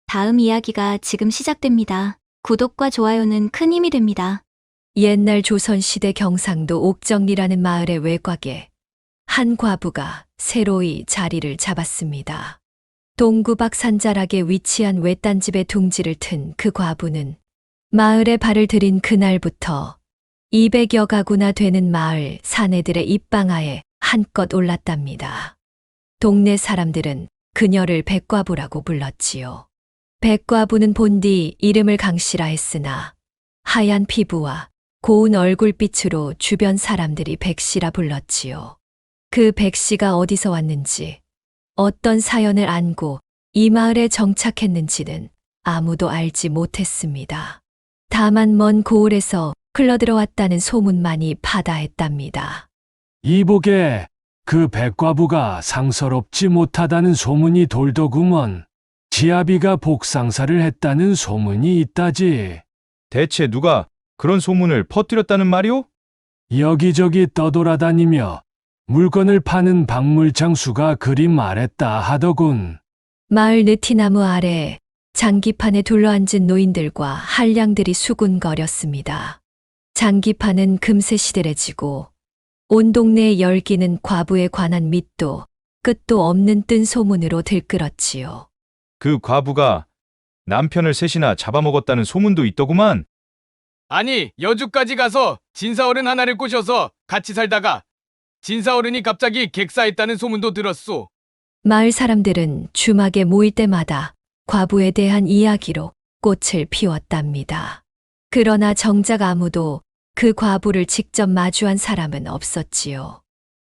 다음 이야기가 지금 시작됩니다. 구독과 좋아요는 큰 힘이 됩니다. 옛날 조선시대 경상도 옥정리라는 마을의 외곽에 한 과부가 새로이 자리를 잡았습니다. 동구박 산자락에 위치한 외딴 집에 둥지를 튼 그 과부는 마을에 발을 들인 그날부터 200여 가구나 되는 마을 사내들의 입방아에 한껏 올랐답니다. 동네 사람들은 그녀를 백과부라고 불렀지요. 백과부는 본디 이름을 강씨라 했으나 하얀 피부와 고운 얼굴빛으로 주변 사람들이 백씨라 불렀지요. 그 백씨가 어디서 왔는지, 어떤 사연을 안고 이 마을에 정착했는지는 아무도 알지 못했습니다. 다만 먼 고을에서 흘러들어왔다는 소문만이 파다했답니다. 이복에 그 백과부가 상서롭지 못하다는 소문이 돌더구먼. 지아비가 복상사를 했다는 소문이 있다지. 대체 누가 그런 소문을 퍼뜨렸다는 말이오? 여기저기 떠돌아다니며 물건을 파는 박물장수가 그리 말했다 하더군. 마을 느티나무 아래 장기판에 둘러앉은 노인들과 한량들이 수군거렸습니다. 장기판은 금세 시들해지고 온 동네의 열기는 과부에 관한 밑도 끝도 없는 뜬 소문으로 들끓었지요. 그 과부가 남편을 셋이나 잡아먹었다는 소문도 있더구만. 아니, 여주까지 가서 진사어른 하나를 꼬셔서 같이 살다가 진사어른이 갑자기 객사했다는 소문도 들었소. 마을 사람들은 주막에 모일 때마다 과부에 대한 이야기로 꽃을 피웠답니다. 그러나 정작 아무도 그 과부를 직접 마주한 사람은 없었지요.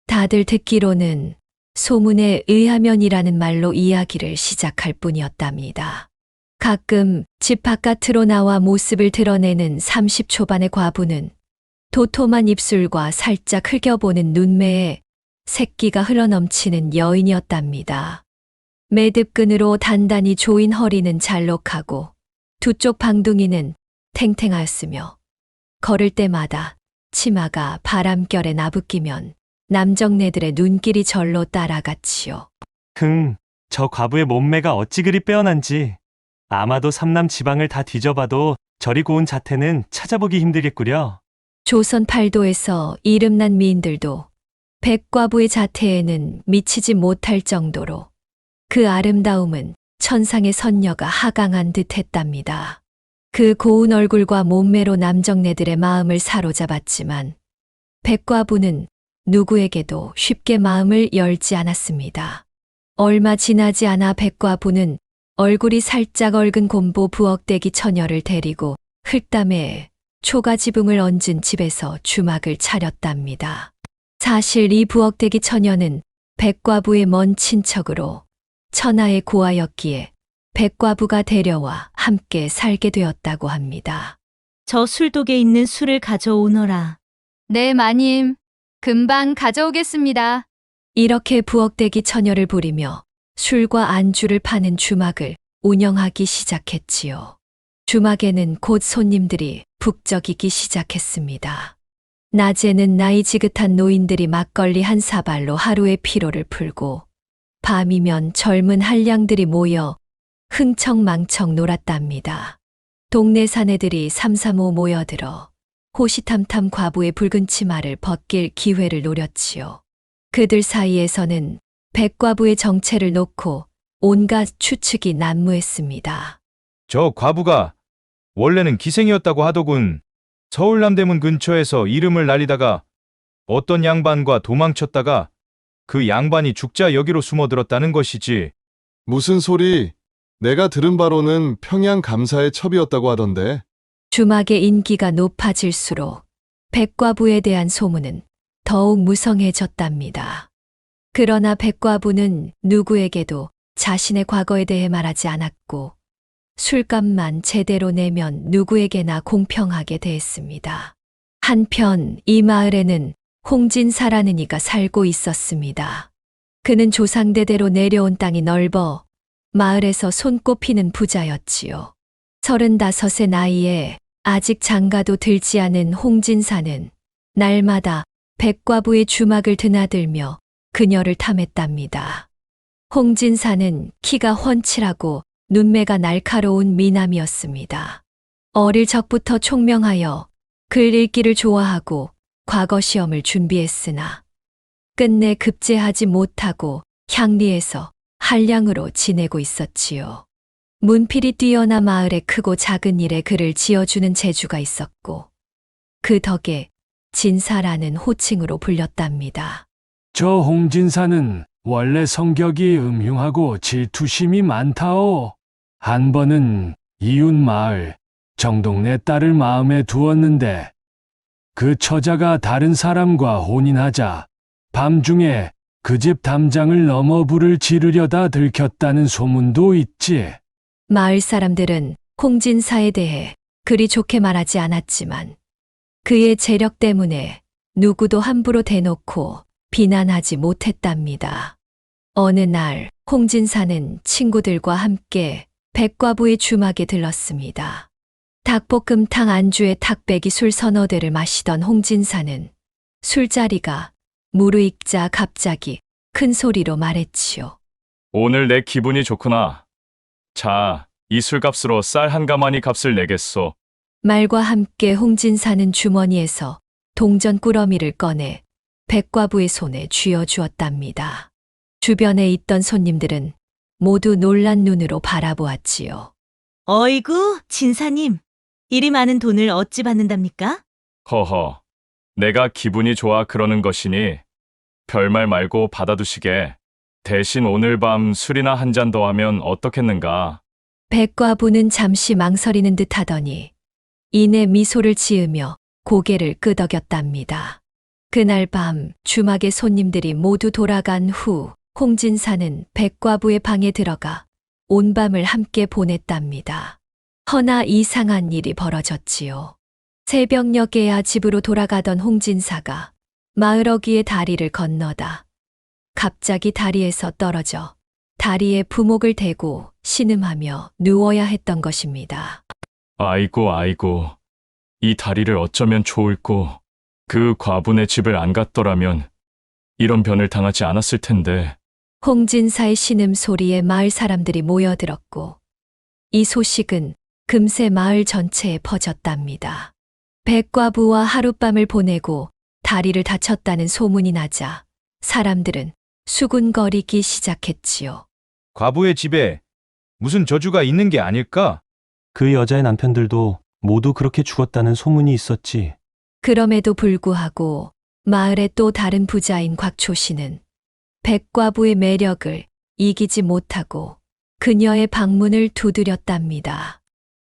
다들 듣기로는 소문에 의하면이라는 말로 이야기를 시작할 뿐이었답니다. 가끔 집 바깥으로 나와 모습을 드러내는 30 초반의 과부는 도톰한 입술과 살짝 흘겨보는 눈매에 새끼가 흘러넘치는 여인이었답니다. 매듭끈으로 단단히 조인 허리는 잘록하고 두 쪽 방둥이는 탱탱하였으며 걸을 때마다 치마가 바람결에 나부끼면 남정네들의 눈길이 절로 따라갔지요. 저 과부의 몸매가 어찌 그리 빼어난지 아마도 삼남 지방을 다 뒤져봐도 저리 고운 자태는 찾아보기 힘들겠구려. 조선 팔도에서 이름난 미인들도 백과부의 자태에는 미치지 못할 정도로 그 아름다움은 천상의 선녀가 하강한 듯 했답니다. 그 고운 얼굴과 몸매로 남정네들의 마음을 사로잡았지만 백과부는 누구에게도 쉽게 마음을 열지 않았습니다. 얼마 지나지 않아 백과부는 얼굴이 살짝 얼근 곰보 부엌대기 처녀를 데리고 흙담에 초가지붕을 얹은 집에서 주막을 차렸답니다. 사실 이 부엌대기 처녀는 백과부의 먼 친척으로 천하의 고아였기에 백과부가 데려와 함께 살게 되었다고 합니다. 저 술독에 있는 술을 가져오너라. 네, 마님. 금방 가져오겠습니다. 이렇게 부엌대기 처녀를 부리며 술과 안주를 파는 주막을 운영하기 시작했지요. 주막에는 곧 손님들이 북적이기 시작했습니다. 낮에는 나이 지긋한 노인들이 막걸리 한 사발로 하루의 피로를 풀고 밤이면 젊은 한량들이 모여 흥청망청 놀았답니다. 동네 사내들이 삼삼오오 모여들어 호시탐탐 과부의 붉은 치마를 벗길 기회를 노렸지요. 그들 사이에서는 백과부의 정체를 놓고 온갖 추측이 난무했습니다. 저 과부가 원래는 기생이었다고 하더군. 서울 남대문 근처에서 이름을 날리다가 어떤 양반과 도망쳤다가 그 양반이 죽자 여기로 숨어들었다는 것이지. 무슨 소리? 내가 들은 바로는 평양 감사의 첩이었다고 하던데. 주막의 인기가 높아질수록 백과부에 대한 소문은 더욱 무성해졌답니다. 그러나 백과부는 누구에게도 자신의 과거에 대해 말하지 않았고 술값만 제대로 내면 누구에게나 공평하게 대했습니다. 한편 이 마을에는 홍진사라는 이가 살고 있었습니다. 그는 조상대대로 내려온 땅이 넓어 마을에서 손꼽히는 부자였지요. 35의 나이에 아직 장가도 들지 않은 홍진사는 날마다 백과부의 주막을 드나들며 그녀를 탐했답니다. 홍진사는 키가 훤칠하고 눈매가 날카로운 미남이었습니다. 어릴 적부터 총명하여 글 읽기를 좋아하고 과거 시험을 준비했으나 끝내 급제하지 못하고 향리에서 한량으로 지내고 있었지요. 문필이 뛰어나 마을의 크고 작은 일에 글을 지어주는 재주가 있었고 그 덕에 진사라는 호칭으로 불렸답니다. 저 홍진사는 원래 성격이 음흉하고 질투심이 많다오. 한 번은 이웃 마을 정동네 딸을 마음에 두었는데 그 처자가 다른 사람과 혼인하자 밤중에 그 집 담장을 넘어 불을 지르려다 들켰다는 소문도 있지. 마을 사람들은 홍진사에 대해 그리 좋게 말하지 않았지만 그의 재력 때문에 누구도 함부로 대놓고 비난하지 못했답니다. 어느 날 홍진사는 친구들과 함께 백과부의 주막에 들렀습니다. 닭볶음탕 안주에 탁배기 술 서너 대를 마시던 홍진사는 술자리가 무르익자 갑자기 큰 소리로 말했지요. 오늘 내 기분이 좋구나. 자, 이 술값으로 쌀 한 가마니 값을 내겠소. 말과 함께 홍진사는 주머니에서 동전 꾸러미를 꺼내 백과부의 손에 쥐어주었답니다. 주변에 있던 손님들은 모두 놀란 눈으로 바라보았지요. 어이구, 진사님. 이리 많은 돈을 어찌 받는답니까? 허허, 내가 기분이 좋아 그러는 것이니 별말 말고 받아두시게. 대신 오늘 밤 술이나 한 잔 더 하면 어떻겠는가? 백과부는 잠시 망설이는 듯 하더니 이내 미소를 지으며 고개를 끄덕였답니다. 그날 밤 주막의 손님들이 모두 돌아간 후 홍진사는 백과부의 방에 들어가 온 밤을 함께 보냈답니다. 허나 이상한 일이 벌어졌지요. 새벽녘에야 집으로 돌아가던 홍진사가 마을 어귀의 다리를 건너다 갑자기 다리에서 떨어져 다리에 부목을 대고 신음하며 누워야 했던 것입니다. 아이고, 아이고. 이 다리를 어쩌면 좋을꼬. 그 과분의 집을 안 갔더라면 이런 변을 당하지 않았을 텐데. 홍진사의 신음 소리에 마을 사람들이 모여들었고 이 소식은 금세 마을 전체에 퍼졌답니다. 백과부와 하룻밤을 보내고 다리를 다쳤다는 소문이 나자 사람들은 수군거리기 시작했지요. 과부의 집에 무슨 저주가 있는 게 아닐까? 그 여자의 남편들도 모두 그렇게 죽었다는 소문이 있었지. 그럼에도 불구하고 마을의 또 다른 부자인 곽초 씨는 백과부의 매력을 이기지 못하고 그녀의 방문을 두드렸답니다.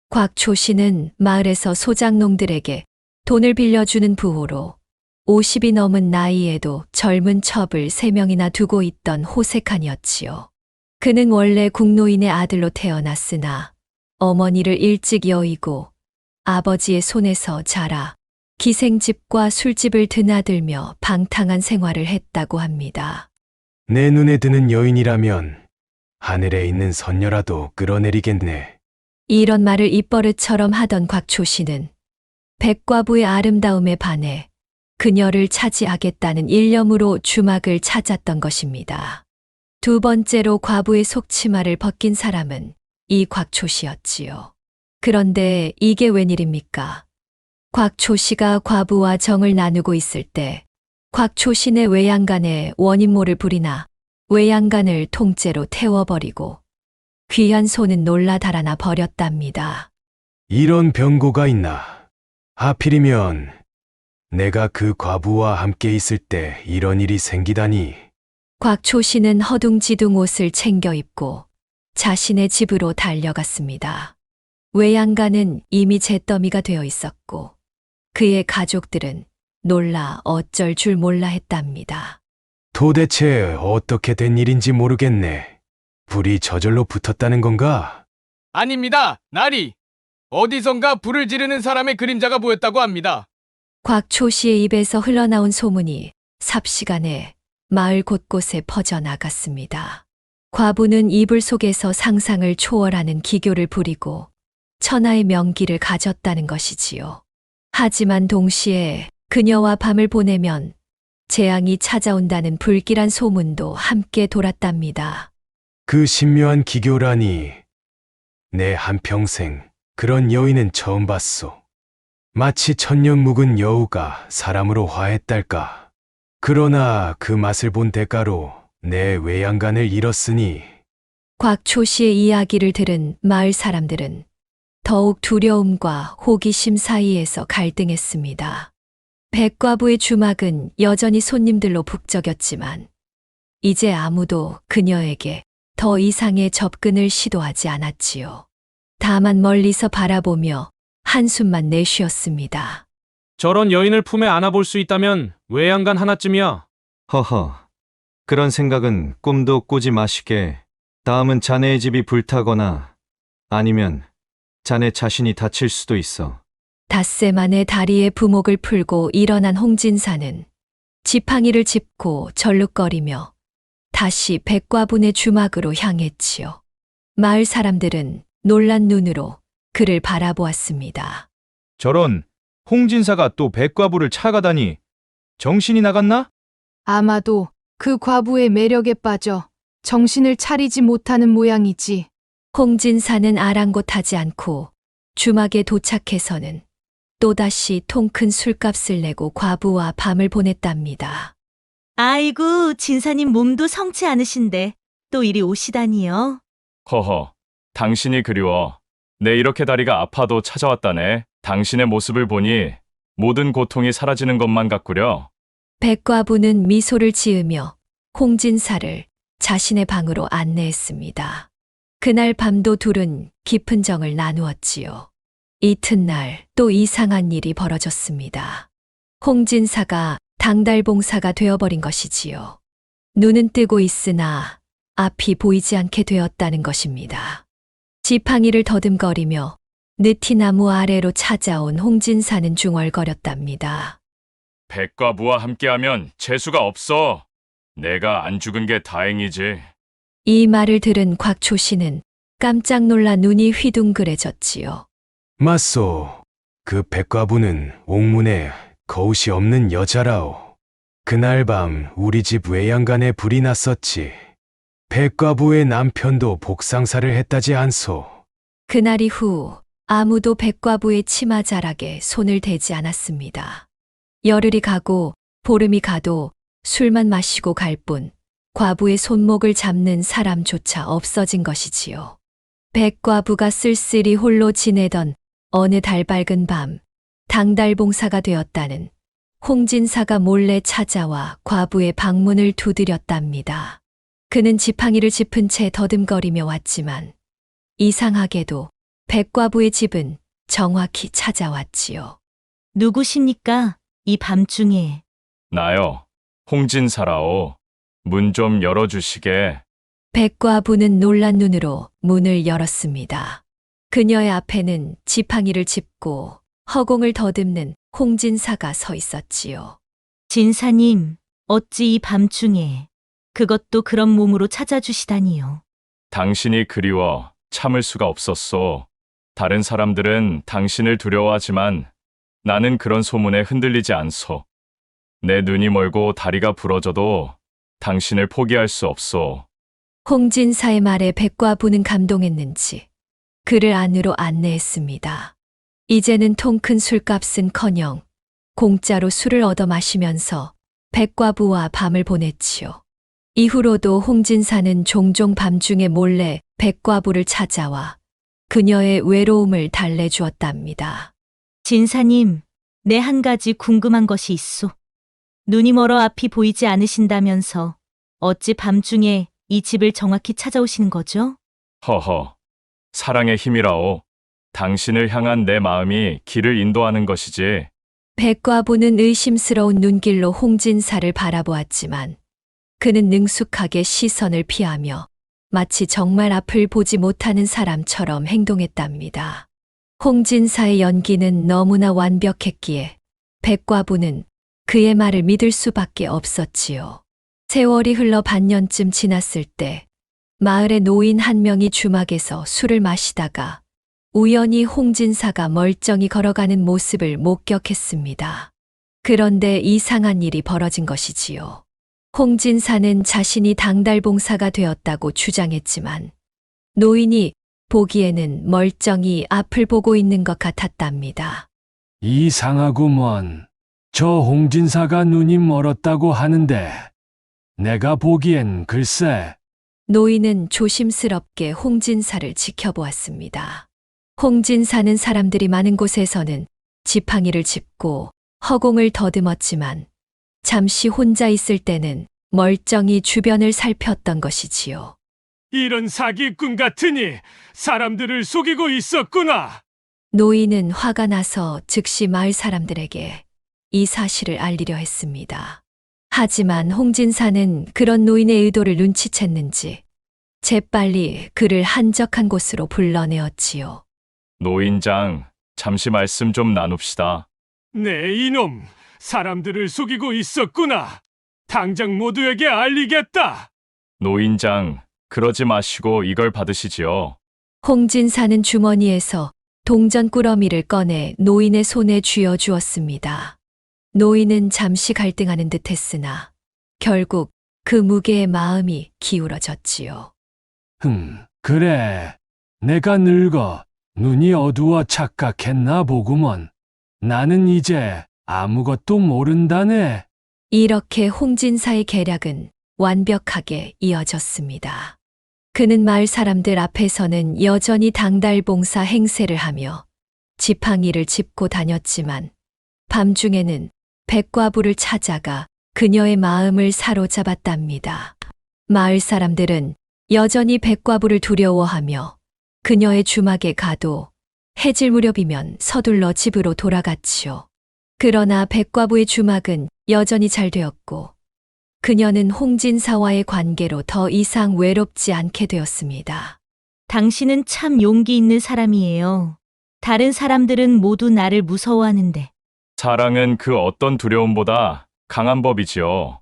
곽초 씨는 마을에서 소장농들에게 돈을 빌려주는 부호로 50이 넘은 나이에도 젊은 첩을 3명이나 두고 있던 호색한이었지요. 그는 원래 국노인의 아들로 태어났으나 어머니를 일찍 여의고 아버지의 손에서 자라 기생집과 술집을 드나들며 방탕한 생활을 했다고 합니다. 내 눈에 드는 여인이라면 하늘에 있는 선녀라도 끌어내리겠네. 이런 말을 입버릇처럼 하던 곽초 씨는 백과부의 아름다움에 반해 그녀를 차지하겠다는 일념으로 주막을 찾았던 것입니다. 두 번째로 과부의 속치마를 벗긴 사람은 이 곽초 씨였지요. 그런데 이게 웬일입니까? 곽초 씨가 과부와 정을 나누고 있을 때 곽초 씨네 외양간에 원인모를 부리나 외양간을 통째로 태워버리고 귀한 손은 놀라 달아나 버렸답니다. 이런 병고가 있나. 하필이면 내가 그 과부와 함께 있을 때 이런 일이 생기다니. 곽초 씨는 허둥지둥 옷을 챙겨 입고 자신의 집으로 달려갔습니다. 외양간은 이미 잿더미가 되어 있었고 그의 가족들은 놀라 어쩔 줄 몰라 했답니다. 도대체 어떻게 된 일인지 모르겠네. 불이 저절로 붙었다는 건가? 아닙니다. 나리. 어디선가 불을 지르는 사람의 그림자가 보였다고 합니다. 곽초 씨의 입에서 흘러나온 소문이 삽시간에 마을 곳곳에 퍼져나갔습니다. 과부는 이불 속에서 상상을 초월하는 기교를 부리고 천하의 명기를 가졌다는 것이지요. 하지만 동시에 그녀와 밤을 보내면 재앙이 찾아온다는 불길한 소문도 함께 돌았답니다. 그 신묘한 기교라니. 내 한평생 그런 여인은 처음 봤소. 마치 천년 묵은 여우가 사람으로 화했달까. 그러나 그 맛을 본 대가로 내 외양간을 잃었으니 곽초 씨의 이야기를 들은 마을 사람들은 더욱 두려움과 호기심 사이에서 갈등했습니다. 백과부의 주막은 여전히 손님들로 북적였지만 이제 아무도 그녀에게 더 이상의 접근을 시도하지 않았지요. 다만 멀리서 바라보며 한숨만 내쉬었습니다. 저런 여인을 품에 안아볼 수 있다면 외양간 하나쯤이야. 허허, 그런 생각은 꿈도 꾸지 마시게. 다음은 자네의 집이 불타거나 아니면 자네 자신이 다칠 수도 있어. 닷새 만에 다리에 부목을 풀고 일어난 홍진사는 지팡이를 짚고 절룩거리며 다시 백과분의 주막으로 향했지요. 마을 사람들은 놀란 눈으로 그를 바라보았습니다. 저런 홍진사가 또 백과부를 차가다니 정신이 나갔나? 아마도 그 과부의 매력에 빠져 정신을 차리지 못하는 모양이지. 홍진사는 아랑곳하지 않고 주막에 도착해서는 또다시 통 큰 술값을 내고 과부와 밤을 보냈답니다. 아이고, 진사님 몸도 성치 않으신데 또 이리 오시다니요. 허허, 당신이 그리워. 내 이렇게 다리가 아파도 찾아왔다네. 당신의 모습을 보니 모든 고통이 사라지는 것만 같구려. 백과부는 미소를 지으며 홍진사를 자신의 방으로 안내했습니다. 그날 밤도 둘은 깊은 정을 나누었지요. 이튿날 또 이상한 일이 벌어졌습니다. 홍진사가 당달봉사가 되어버린 것이지요. 눈은 뜨고 있으나 앞이 보이지 않게 되었다는 것입니다. 지팡이를 더듬거리며 느티나무 아래로 찾아온 홍진사는 중얼거렸답니다. 백과부와 함께하면 재수가 없어. 내가 안 죽은 게 다행이지. 이 말을 들은 곽초 씨는 깜짝 놀라 눈이 휘둥그레졌지요. 맞소. 그 백과부는 옥문에 거웃이 없는 여자라오. 그날 밤 우리 집 외양간에 불이 났었지. 백과부의 남편도 복상사를 했다지 않소. 그날 이후 아무도 백과부의 치마자락에 손을 대지 않았습니다. 열흘이 가고 보름이 가도 술만 마시고 갈 뿐 과부의 손목을 잡는 사람조차 없어진 것이지요. 백과부가 쓸쓸히 홀로 지내던 어느 달밝은 밤, 당달봉사가 되었다는 홍진사가 몰래 찾아와 과부의 방문을 두드렸답니다. 그는 지팡이를 짚은 채 더듬거리며 왔지만 이상하게도 백과부의 집은 정확히 찾아왔지요. 누구십니까? 이 밤중에. 나요. 홍진사라오. 문 좀 열어주시게. 백과부는 놀란 눈으로 문을 열었습니다. 그녀의 앞에는 지팡이를 짚고 허공을 더듬는 홍진사가 서 있었지요. 진사님, 어찌 이 밤중에 그것도 그런 몸으로 찾아주시다니요. 당신이 그리워 참을 수가 없었소. 다른 사람들은 당신을 두려워하지만 나는 그런 소문에 흔들리지 않소. 내 눈이 멀고 다리가 부러져도 당신을 포기할 수 없소. 홍진사의 말에 백과부는 감동했는지 그를 안으로 안내했습니다. 이제는 통 큰 술값은커녕 공짜로 술을 얻어 마시면서 백과부와 밤을 보냈지요. 이후로도 홍진사는 종종 밤중에 몰래 백과부를 찾아와 그녀의 외로움을 달래주었답니다. 진사님, 내 한 가지 궁금한 것이 있소. 눈이 멀어 앞이 보이지 않으신다면서 어찌 밤중에 이 집을 정확히 찾아오시는 거죠? 허허. 사랑의 힘이라오. 당신을 향한 내 마음이 길을 인도하는 것이지. 백과부는 의심스러운 눈길로 홍진사를 바라보았지만 그는 능숙하게 시선을 피하며 마치 정말 앞을 보지 못하는 사람처럼 행동했답니다. 홍진사의 연기는 너무나 완벽했기에 백과부는 그의 말을 믿을 수밖에 없었지요. 세월이 흘러 반년쯤 지났을 때 마을의 노인 한 명이 주막에서 술을 마시다가 우연히 홍진사가 멀쩡히 걸어가는 모습을 목격했습니다. 그런데 이상한 일이 벌어진 것이지요. 홍진사는 자신이 당달봉사가 되었다고 주장했지만 노인이 보기에는 멀쩡히 앞을 보고 있는 것 같았답니다. 이상하구먼. 저 홍진사가 눈이 멀었다고 하는데 내가 보기엔 글쎄. 노인은 조심스럽게 홍진사를 지켜보았습니다. 홍진사는 사람들이 많은 곳에서는 지팡이를 짚고 허공을 더듬었지만 잠시 혼자 있을 때는 멀쩡히 주변을 살폈던 것이지요. 이런 사기꾼 같으니 사람들을 속이고 있었구나. 노인은 화가 나서 즉시 마을 사람들에게 이 사실을 알리려 했습니다. 하지만 홍진사는 그런 노인의 의도를 눈치챘는지 재빨리 그를 한적한 곳으로 불러내었지요. 노인장, 잠시 말씀 좀 나눕시다. 네, 이놈. 사람들을 속이고 있었구나. 당장 모두에게 알리겠다. 노인장, 그러지 마시고 이걸 받으시지요. 홍진사는 주머니에서 동전 꾸러미를 꺼내 노인의 손에 쥐어 주었습니다. 노인은 잠시 갈등하는 듯 했으나 결국 그 무게에 마음이 기울어졌지요. 그래. 내가 늙어 눈이 어두워 착각했나 보구먼. 나는 이제 아무것도 모른다네. 이렇게 홍진사의 계략은 완벽하게 이어졌습니다. 그는 마을 사람들 앞에서는 여전히 당달봉사 행세를 하며 지팡이를 짚고 다녔지만 밤중에는 백과부를 찾아가 그녀의 마음을 사로잡았답니다. 마을 사람들은 여전히 백과부를 두려워하며 그녀의 주막에 가도 해질 무렵이면 서둘러 집으로 돌아갔지요. 그러나 백과부의 주막은 여전히 잘 되었고 그녀는 홍진사와의 관계로 더 이상 외롭지 않게 되었습니다. 당신은 참 용기 있는 사람이에요. 다른 사람들은 모두 나를 무서워하는데 사랑은 그 어떤 두려움보다 강한 법이지요.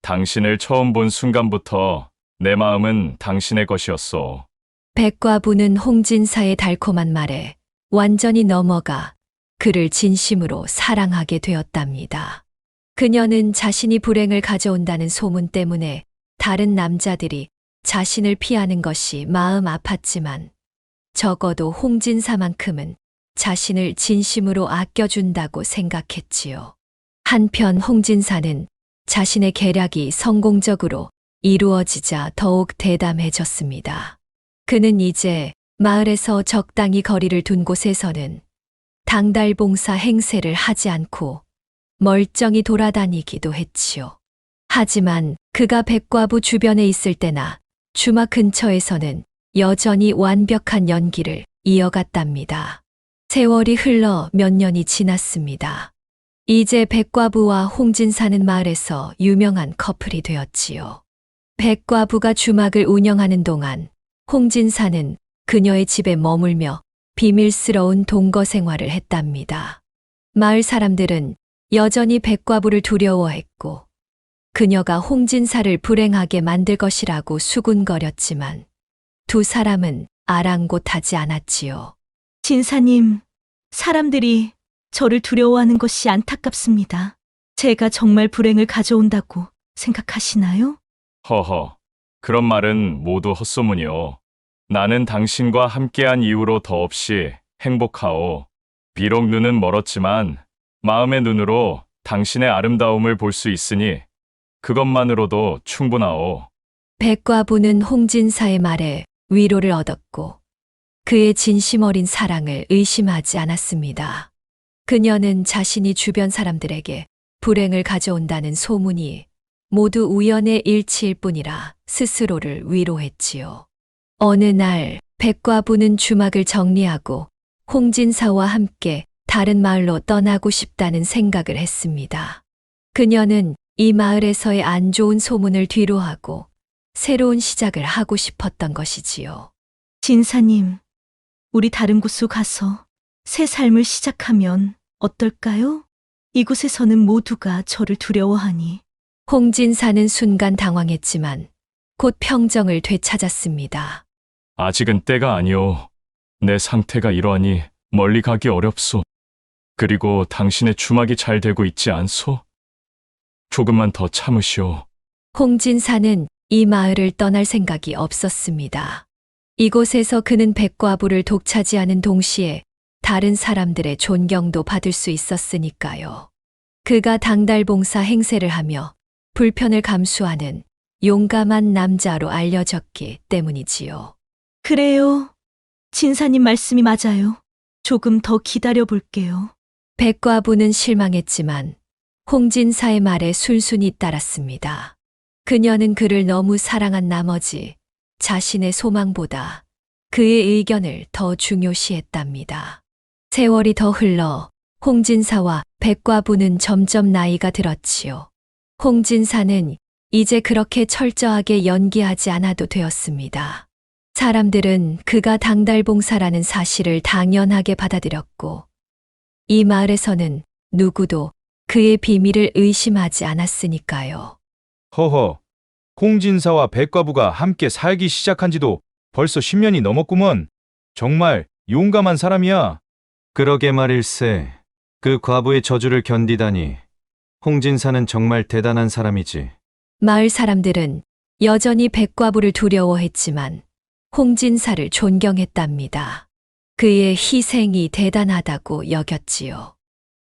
당신을 처음 본 순간부터 내 마음은 당신의 것이었소. 백과부는 홍진사의 달콤한 말에 완전히 넘어가 그를 진심으로 사랑하게 되었답니다. 그녀는 자신이 불행을 가져온다는 소문 때문에 다른 남자들이 자신을 피하는 것이 마음 아팠지만 적어도 홍진사만큼은 자신을 진심으로 아껴준다고 생각했지요. 한편 홍진사는 자신의 계략이 성공적으로 이루어지자 더욱 대담해졌습니다. 그는 이제 마을에서 적당히 거리를 둔 곳에서는 당달봉사 행세를 하지 않고 멀쩡히 돌아다니기도 했지요. 하지만 그가 백과부 주변에 있을 때나 주막 근처에서는 여전히 완벽한 연기를 이어갔답니다. 세월이 흘러 몇 년이 지났습니다. 이제 백과부와 홍진사는 마을에서 유명한 커플이 되었지요. 백과부가 주막을 운영하는 동안 홍진사는 그녀의 집에 머물며 비밀스러운 동거 생활을 했답니다. 마을 사람들은 여전히 백과부를 두려워했고 그녀가 홍진사를 불행하게 만들 것이라고 수군거렸지만 두 사람은 아랑곳하지 않았지요. 진사님, 사람들이 저를 두려워하는 것이 안타깝습니다. 제가 정말 불행을 가져온다고 생각하시나요? 허허, 그런 말은 모두 헛소문이요. 나는 당신과 함께한 이후로 더없이 행복하오. 비록 눈은 멀었지만 마음의 눈으로 당신의 아름다움을 볼 수 있으니 그것만으로도 충분하오. 백과부는 홍진사의 말에 위로를 얻었고 그의 진심 어린 사랑을 의심하지 않았습니다. 그녀는 자신이 주변 사람들에게 불행을 가져온다는 소문이 모두 우연의 일치일 뿐이라 스스로를 위로했지요. 어느 날 백과부는 주막을 정리하고 홍진사와 함께 다른 마을로 떠나고 싶다는 생각을 했습니다. 그녀는 이 마을에서의 안 좋은 소문을 뒤로하고 새로운 시작을 하고 싶었던 것이지요. 진사님, 우리 다른 곳으로 가서 새 삶을 시작하면 어떨까요? 이곳에서는 모두가 저를 두려워하니. 홍진사는 순간 당황했지만 곧 평정을 되찾았습니다. 아직은 때가 아니오. 내 상태가 이러하니 멀리 가기 어렵소. 그리고 당신의 주막이 잘 되고 있지 않소? 조금만 더 참으시오. 홍진사는 이 마을을 떠날 생각이 없었습니다. 이곳에서 그는 백과부를 독차지하는 동시에 다른 사람들의 존경도 받을 수 있었으니까요. 그가 당달봉사 행세를 하며 불편을 감수하는 용감한 남자로 알려졌기 때문이지요. 그래요. 진사님 말씀이 맞아요. 조금 더 기다려 볼게요. 백과부는 실망했지만 홍진사의 말에 순순히 따랐습니다. 그녀는 그를 너무 사랑한 나머지 자신의 소망보다 그의 의견을 더 중요시했답니다. 세월이 더 흘러 홍진사와 백과부는 점점 나이가 들었지요. 홍진사는 이제 그렇게 철저하게 연기하지 않아도 되었습니다. 사람들은 그가 당달봉사라는 사실을 당연하게 받아들였고, 이 마을에서는 누구도 그의 비밀을 의심하지 않았으니까요. 허허, 홍진사와 백과부가 함께 살기 시작한 지도 벌써 10년이 넘었구먼. 정말 용감한 사람이야. 그러게 말일세. 그 과부의 저주를 견디다니. 홍진사는 정말 대단한 사람이지. 마을 사람들은 여전히 백과부를 두려워했지만 홍진사를 존경했답니다. 그의 희생이 대단하다고 여겼지요.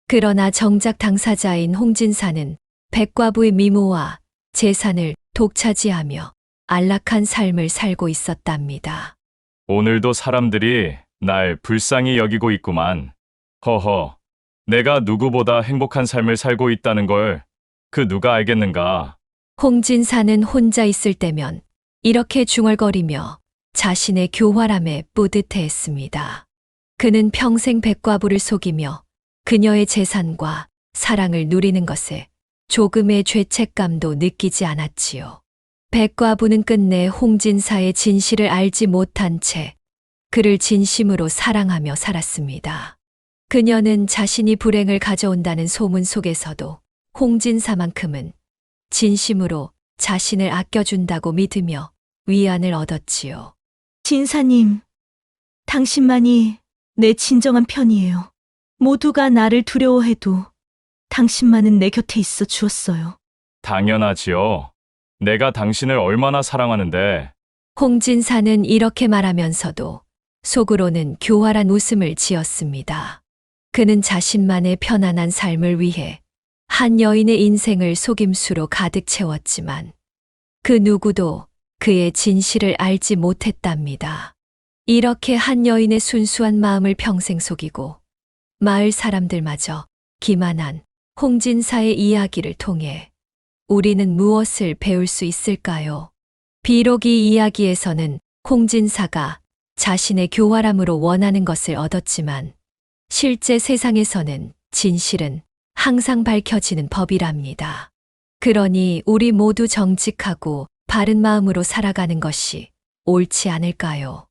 그러나 정작 당사자인 홍진사는 백과부의 미모와 재산을 독차지하며 안락한 삶을 살고 있었답니다. 오늘도 사람들이 날 불쌍히 여기고 있구만. 허허, 내가 누구보다 행복한 삶을 살고 있다는 걸 그 누가 알겠는가? 홍진사는 혼자 있을 때면 이렇게 중얼거리며 자신의 교활함에 뿌듯해했습니다. 그는 평생 백과부를 속이며 그녀의 재산과 사랑을 누리는 것에 조금의 죄책감도 느끼지 않았지요. 백과부는 끝내 홍진사의 진실을 알지 못한 채 그를 진심으로 사랑하며 살았습니다. 그녀는 자신이 불행을 가져온다는 소문 속에서도 홍진사만큼은 진심으로 자신을 아껴준다고 믿으며 위안을 얻었지요. 진사님, 당신만이 내 진정한 편이에요. 모두가 나를 두려워해도 당신만은 내 곁에 있어 주었어요. 당연하지요. 내가 당신을 얼마나 사랑하는데. 홍진사는 이렇게 말하면서도 속으로는 교활한 웃음을 지었습니다. 그는 자신만의 편안한 삶을 위해 한 여인의 인생을 속임수로 가득 채웠지만 그 누구도 그의 진실을 알지 못했답니다. 이렇게 한 여인의 순수한 마음을 평생 속이고 마을 사람들마저 기만한 홍진사의 이야기를 통해 우리는 무엇을 배울 수 있을까요? 비록 이 이야기에서는 홍진사가 자신의 교활함으로 원하는 것을 얻었지만 실제 세상에서는 진실은 항상 밝혀지는 법이랍니다. 그러니 우리 모두 정직하고 바른 마음으로 살아가는 것이 옳지 않을까요?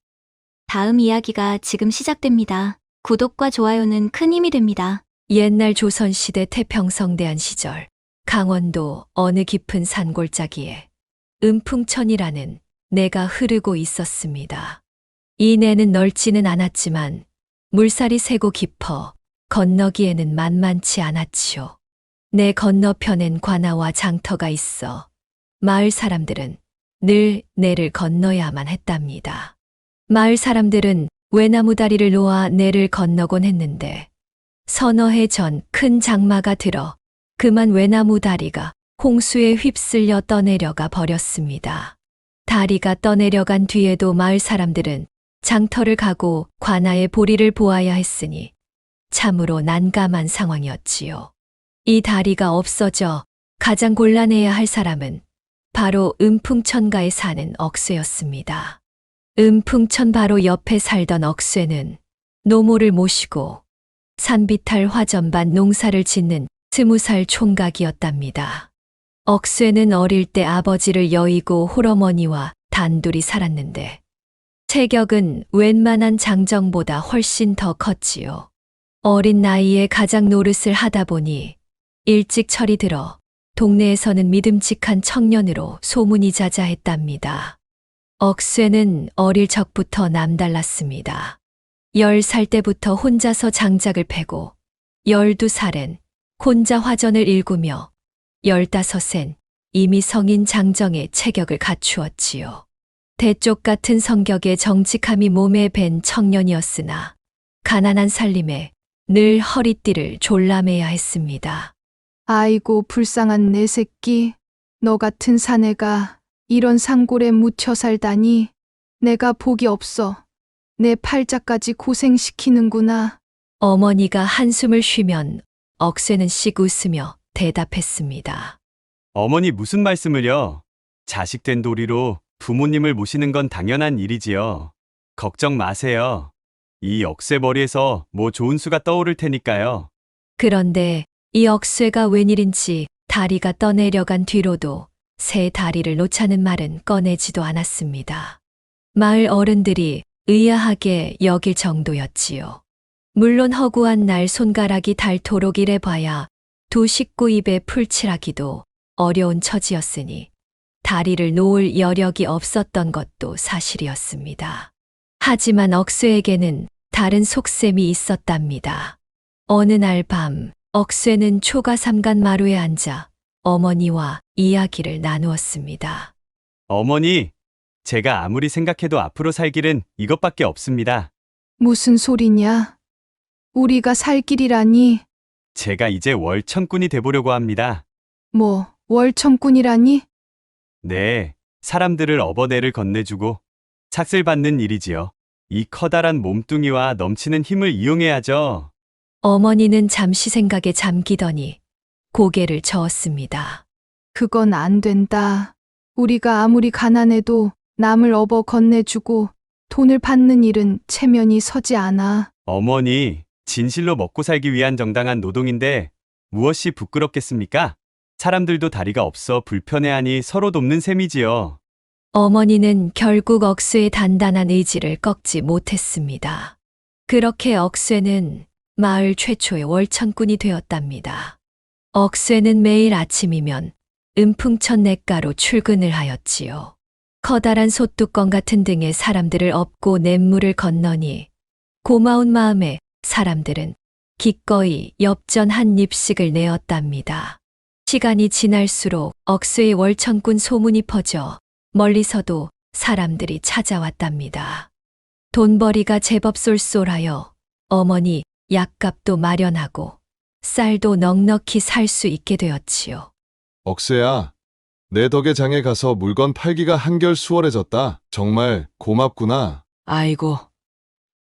다음 이야기가 지금 시작됩니다. 구독과 좋아요는 큰 힘이 됩니다. 옛날 조선시대 태평성대한 시절 강원도 어느 깊은 산골짜기에 은풍천이라는 내가 흐르고 있었습니다. 이 내는 넓지는 않았지만 물살이 세고 깊어 건너기에는 만만치 않았지요. 내 건너편엔 관아와 장터가 있어 마을 사람들은 늘 내를 건너야만 했답니다. 마을 사람들은 외나무 다리를 놓아 내를 건너곤 했는데 서너 해 전 큰 장마가 들어 그만 외나무 다리가 홍수에 휩쓸려 떠내려가 버렸습니다. 다리가 떠내려간 뒤에도 마을 사람들은 장터를 가고 관아의 보리를 보아야 했으니 참으로 난감한 상황이었지요. 이 다리가 없어져 가장 곤란해야 할 사람은 바로 은풍천가에 사는 억쇠였습니다. 은풍천 바로 옆에 살던 억쇠는 노모를 모시고 산비탈 화전반 농사를 짓는 20살 총각이었답니다. 억쇠는 어릴 때 아버지를 여의고 홀어머니와 단둘이 살았는데 체격은 웬만한 장정보다 훨씬 더 컸지요. 어린 나이에 가장 노릇을 하다 보니 일찍 철이 들어 동네에서는 믿음직한 청년으로 소문이 자자했답니다. 억쇠는 어릴 적부터 남달랐습니다. 10살 때부터 혼자서 장작을 패고 12살엔 혼자 화전을 일구며 15엔 이미 성인 장정의 체격을 갖추었지요. 대쪽 같은 성격의 정직함이 몸에 밴 청년이었으나 가난한 살림에 늘 허리띠를 졸라매야 했습니다. 아이고 불쌍한 내 새끼. 너 같은 사내가 이런 산골에 묻혀 살다니. 내가 복이 없어. 내 팔자까지 고생시키는구나. 어머니가 한숨을 쉬면 억새는 씩 웃으며 대답했습니다. 어머니 무슨 말씀을요? 자식된 도리로 부모님을 모시는 건 당연한 일이지요. 걱정 마세요. 이 억새머리에서 뭐 좋은 수가 떠오를 테니까요. 그런데 이 억새가 웬일인지 다리가 떠내려간 뒤로도 새 다리를 놓자는 말은 꺼내지도 않았습니다. 마을 어른들이 의아하게 여길 정도였지요. 물론 허구한 날 손가락이 닳도록 일해봐야 두 식구 입에 풀칠하기도 어려운 처지였으니 다리를 놓을 여력이 없었던 것도 사실이었습니다. 하지만 억새에게는 다른 속셈이 있었답니다. 어느 날 밤 억새는 초가삼간 마루에 앉아 어머니와 이야기를 나누었습니다. 어머니, 제가 아무리 생각해도 앞으로 살 길은 이것밖에 없습니다. 무슨 소리냐? 우리가 살 길이라니. 제가 이제 월천꾼이 돼보려고 합니다. 뭐 월천꾼이라니? 네, 사람들을 업어내를 건네주고 삭슬 받는 일이지요. 이 커다란 몸뚱이와 넘치는 힘을 이용해야죠. 어머니는 잠시 생각에 잠기더니 고개를 저었습니다. 그건 안 된다. 우리가 아무리 가난해도 남을 업어 건네주고 돈을 받는 일은 체면이 서지 않아. 어머니, 진실로 먹고 살기 위한 정당한 노동인데 무엇이 부끄럽겠습니까? 사람들도 다리가 없어 불편해하니 서로 돕는 셈이지요. 어머니는 결국 억새의 단단한 의지를 꺾지 못했습니다. 그렇게 억새는 마을 최초의 월천꾼이 되었답니다. 억새는 매일 아침이면 은풍천 냇가로 출근을 하였지요. 커다란 솥뚜껑 같은 등에 사람들을 업고 냇물을 건너니 고마운 마음에 사람들은 기꺼이 엽전 한 입씩을 내었답니다. 시간이 지날수록 억새의 월천꾼 소문이 퍼져 멀리서도 사람들이 찾아왔답니다. 돈벌이가 제법 쏠쏠하여 어머니 약값도 마련하고 쌀도 넉넉히 살 수 있게 되었지요. 억새야, 내 덕에 장에 가서 물건 팔기가 한결 수월해졌다. 정말 고맙구나. 아이고,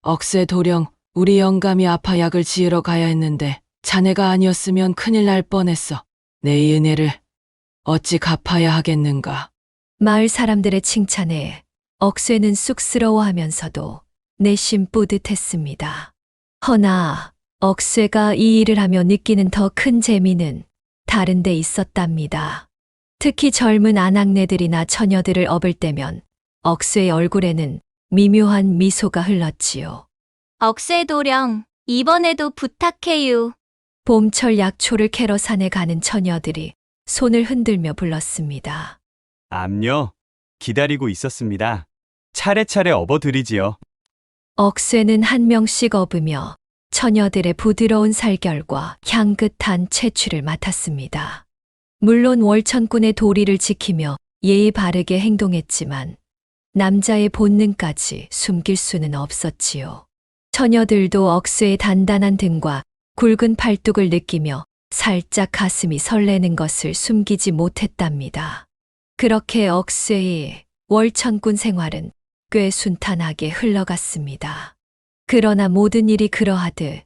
억새 도령, 우리 영감이 아파 약을 지으러 가야 했는데 자네가 아니었으면 큰일 날 뻔했어. 내 이 은혜를 어찌 갚아야 하겠는가. 마을 사람들의 칭찬에 억새는 쑥스러워하면서도 내심 뿌듯했습니다. 허나 억새가 이 일을 하며 느끼는 더 큰 재미는 다른 데 있었답니다. 특히 젊은 아낙네들이나 처녀들을 업을 때면 억새의 얼굴에는 미묘한 미소가 흘렀지요. 억새 도령, 이번에도 부탁해요. 봄철 약초를 캐러 산에 가는 처녀들이 손을 흔들며 불렀습니다. 암요, 기다리고 있었습니다. 차례차례 업어드리지요. 억새는 한 명씩 업으며 처녀들의 부드러운 살결과 향긋한 채취를 맡았습니다. 물론 월천꾼의 도리를 지키며 예의 바르게 행동했지만 남자의 본능까지 숨길 수는 없었지요. 처녀들도 억새의 단단한 등과 굵은 팔뚝을 느끼며 살짝 가슴이 설레는 것을 숨기지 못했답니다. 그렇게 억새의 월천꾼 생활은 꽤 순탄하게 흘러갔습니다. 그러나 모든 일이 그러하듯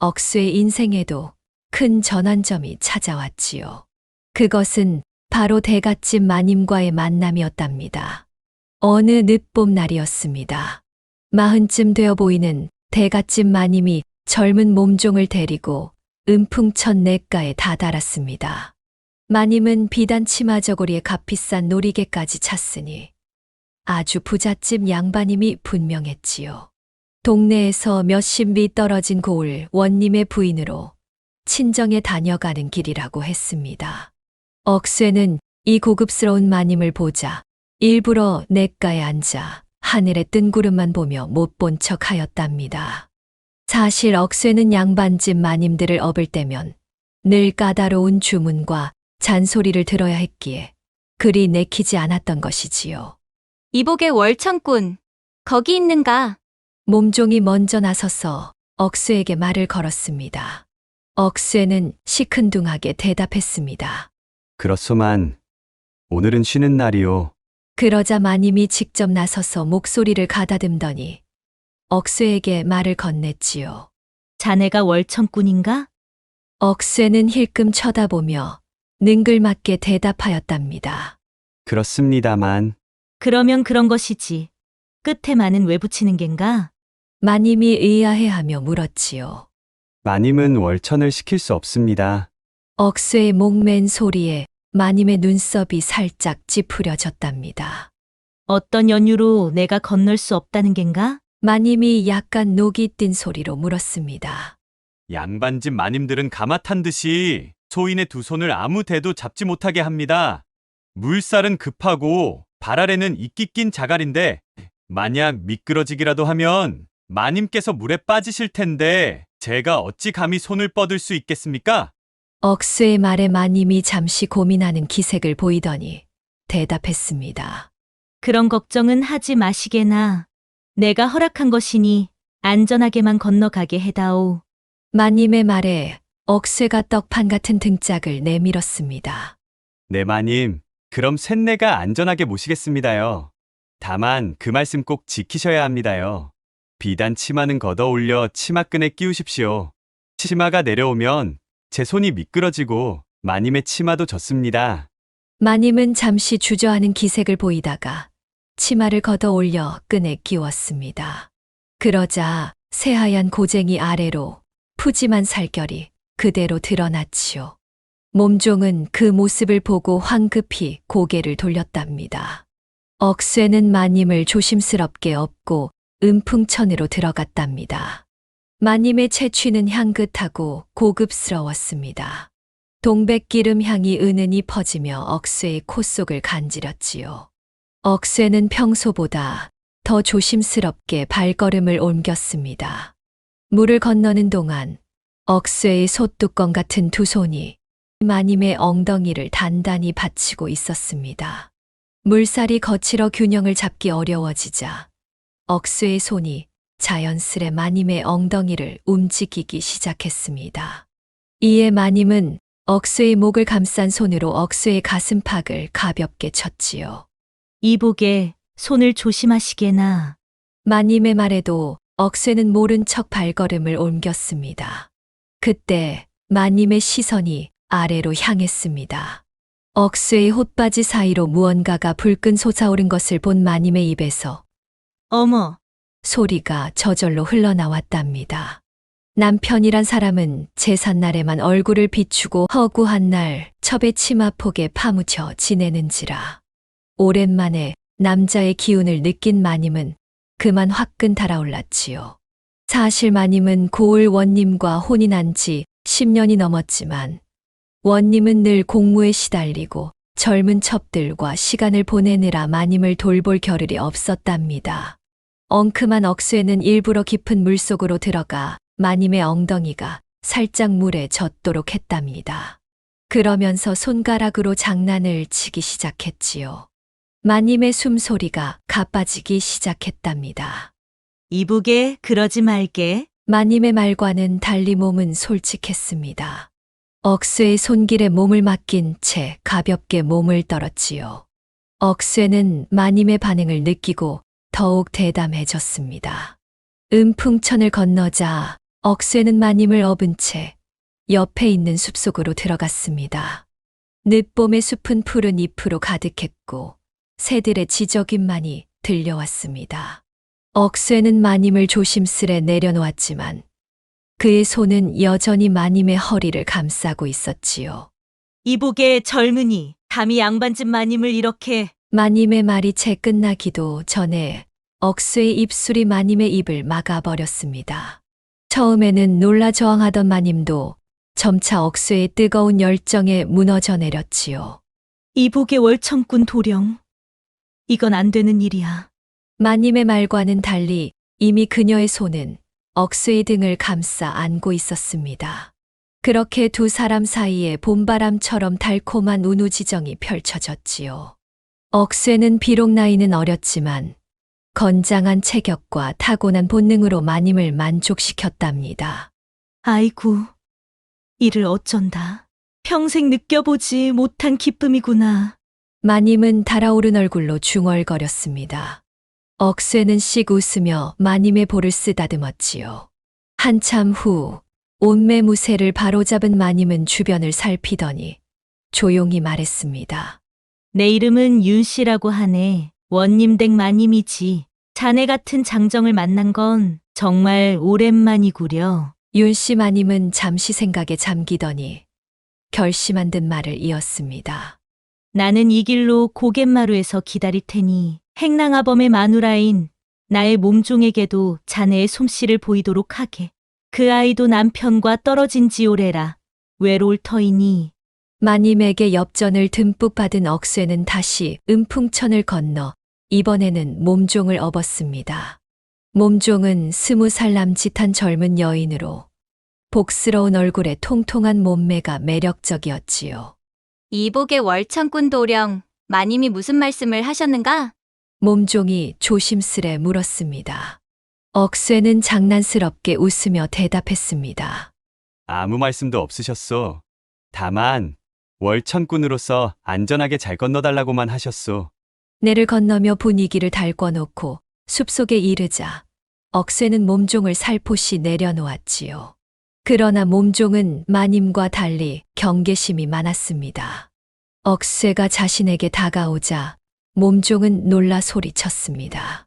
억새의 인생에도 큰 전환점이 찾아왔지요. 그것은 바로 대갓집 마님과의 만남이었답니다. 어느 늦봄 날이었습니다. 40쯤 되어 보이는 대갓집 마님이 젊은 몸종을 데리고 은풍천 냇가에 다다랐습니다. 마님은 비단 치마 저고리에 값비싼 놀이개까지 찼으니 아주 부잣집 양반임이 분명했지요. 동네에서 몇십 리 떨어진 고을 원님의 부인으로 친정에 다녀가는 길이라고 했습니다. 억새는 이 고급스러운 마님을 보자 일부러 냇가에 앉아 하늘의 뜬 구름만 보며 못 본 척 하였답니다. 사실 억새는 양반집 마님들을 업을 때면 늘 까다로운 주문과 잔소리를 들어야 했기에 그리 내키지 않았던 것이지요. 이복의 월천꾼, 거기 있는가? 몸종이 먼저 나서서 억수에게 말을 걸었습니다. 억수에는 시큰둥하게 대답했습니다. 그렇소만 오늘은 쉬는 날이오. 그러자 마님이 직접 나서서 목소리를 가다듬더니 억수에게 말을 건넸지요. 자네가 월천꾼인가? 억수에는 힐끔 쳐다보며 능글맞게 대답하였답니다. 그렇습니다만 그러면 그런 것이지. 끝에 많은 왜 붙이는 겐가? 마님이 의아해하며 물었지요. 마님은 월천을 시킬 수 없습니다. 억수의 목맨 소리에 마님의 눈썹이 살짝 찌푸려졌답니다. 어떤 연유로 내가 건널 수 없다는 겐가? 마님이 약간 녹이 띈 소리로 물었습니다. 양반집 마님들은 가마 탄 듯이 소인의 두 손을 아무 데도 잡지 못하게 합니다. 물살은 급하고 발 아래는 이끼 낀 자갈인데 만약 미끄러지기라도 하면 마님께서 물에 빠지실 텐데 제가 어찌 감히 손을 뻗을 수 있겠습니까? 억수의 말에 마님이 잠시 고민하는 기색을 보이더니 대답했습니다. 그런 걱정은 하지 마시게나. 내가 허락한 것이니 안전하게만 건너가게 해다오. 마님의 말에 억쇠가 떡판 같은 등짝을 내밀었습니다. 네 마님, 그럼 셋내가 안전하게 모시겠습니다요. 다만 그 말씀 꼭 지키셔야 합니다요. 비단 치마는 걷어 올려 치마끈에 끼우십시오. 치마가 내려오면 제 손이 미끄러지고 마님의 치마도 젖습니다. 마님은 잠시 주저하는 기색을 보이다가 치마를 걷어 올려 끈에 끼웠습니다. 그러자 새하얀 고쟁이 아래로 푸짐한 살결이 그대로 드러났지요. 몸종은 그 모습을 보고 황급히 고개를 돌렸답니다. 억쇠는 마님을 조심스럽게 업고 은풍천으로 들어갔답니다. 마님의 채취는 향긋하고 고급스러웠습니다. 동백기름 향이 은은히 퍼지며 억쇠의 콧속을 간지렸지요. 억쇠는 평소보다 더 조심스럽게 발걸음을 옮겼습니다. 물을 건너는 동안 억쇠의 솥뚜껑 같은 두 손이 마님의 엉덩이를 단단히 받치고 있었습니다. 물살이 거칠어 균형을 잡기 어려워지자 억쇠의 손이 자연스레 마님의 엉덩이를 움직이기 시작했습니다. 이에 마님은 억쇠의 목을 감싼 손으로 억쇠의 가슴팍을 가볍게 쳤지요. 이복에 손을 조심하시게나. 마님의 말에도 억쇠는 모른 척 발걸음을 옮겼습니다. 그때 마님의 시선이 아래로 향했습니다. 억쇠의 홑바지 사이로 무언가가 불끈 솟아오른 것을 본 마님의 입에서 어머, 소리가 저절로 흘러나왔답니다. 남편이란 사람은 제삿날에만 얼굴을 비추고 허구한 날 첩의 치마폭에 파묻혀 지내는지라. 오랜만에 남자의 기운을 느낀 마님은 그만 화끈 달아올랐지요. 사실 마님은 고을 원님과 혼이 난 지 10년이 넘었지만 원님은 늘 공무에 시달리고 젊은 첩들과 시간을 보내느라 마님을 돌볼 겨를이 없었답니다. 엉큼한 억쇠는 일부러 깊은 물속으로 들어가 마님의 엉덩이가 살짝 물에 젖도록 했답니다. 그러면서 손가락으로 장난을 치기 시작했지요. 마님의 숨소리가 가빠지기 시작했답니다. 이복에 그러지 말게. 마님의 말과는 달리 몸은 솔직했습니다. 억쇠의 손길에 몸을 맡긴 채 가볍게 몸을 떨었지요. 억쇠는 마님의 반응을 느끼고 더욱 대담해졌습니다. 은풍천을 건너자 억쇠는 마님을 업은 채 옆에 있는 숲속으로 들어갔습니다. 늦봄의 숲은 푸른 잎으로 가득했고 새들의 지저귀만이 들려왔습니다. 억쇠는 마님을 조심스레 내려놓았지만 그의 손은 여전히 마님의 허리를 감싸고 있었지요. 이복의 젊은이, 감히 양반집 마님을 이렇게. 마님의 말이 채 끝나기도 전에 억쇠의 입술이 마님의 입을 막아버렸습니다. 처음에는 놀라 저항하던 마님도 점차 억쇠의 뜨거운 열정에 무너져 내렸지요. 이복의 월천꾼 도령. 이건 안 되는 일이야. 마님의 말과는 달리 이미 그녀의 손은 억쇠의 등을 감싸 안고 있었습니다. 그렇게 두 사람 사이에 봄바람처럼 달콤한 운우지정이 펼쳐졌지요. 억쇠는 비록 나이는 어렸지만 건장한 체격과 타고난 본능으로 마님을 만족시켰답니다. 아이고, 이를 어쩐다. 평생 느껴보지 못한 기쁨이구나. 마님은 달아오른 얼굴로 중얼거렸습니다. 억쇠는 씩 웃으며 마님의 볼을 쓰다듬었지요. 한참 후 온매무새를 바로잡은 마님은 주변을 살피더니 조용히 말했습니다. 내 이름은 윤씨라고 하네. 원님 댁 마님이지. 자네 같은 장정을 만난 건 정말 오랜만이구려. 윤씨 마님은 잠시 생각에 잠기더니 결심한 듯 말을 이었습니다. 나는 이 길로 고갯마루에서 기다릴 테니 행랑아범의 마누라인 나의 몸종에게도 자네의 솜씨를 보이도록 하게. 그 아이도 남편과 떨어진 지 오래라. 외로울 터이니. 마님에게 엽전을 듬뿍 받은 억쇠는 다시 은풍천을 건너 이번에는 몸종을 업었습니다. 몸종은 20살 남짓한 젊은 여인으로 복스러운 얼굴에 통통한 몸매가 매력적이었지요. 이복의 월천꾼 도령, 마님이 무슨 말씀을 하셨는가? 몸종이 조심스레 물었습니다. 억쇠는 장난스럽게 웃으며 대답했습니다. 아무 말씀도 없으셨소. 다만 월천꾼으로서 안전하게 잘 건너달라고만 하셨소. 내를 건너며 분위기를 달궈놓고 숲속에 이르자 억쇠는 몸종을 살포시 내려놓았지요. 그러나 몸종은 마님과 달리 경계심이 많았습니다. 억쇠가 자신에게 다가오자 몸종은 놀라 소리쳤습니다.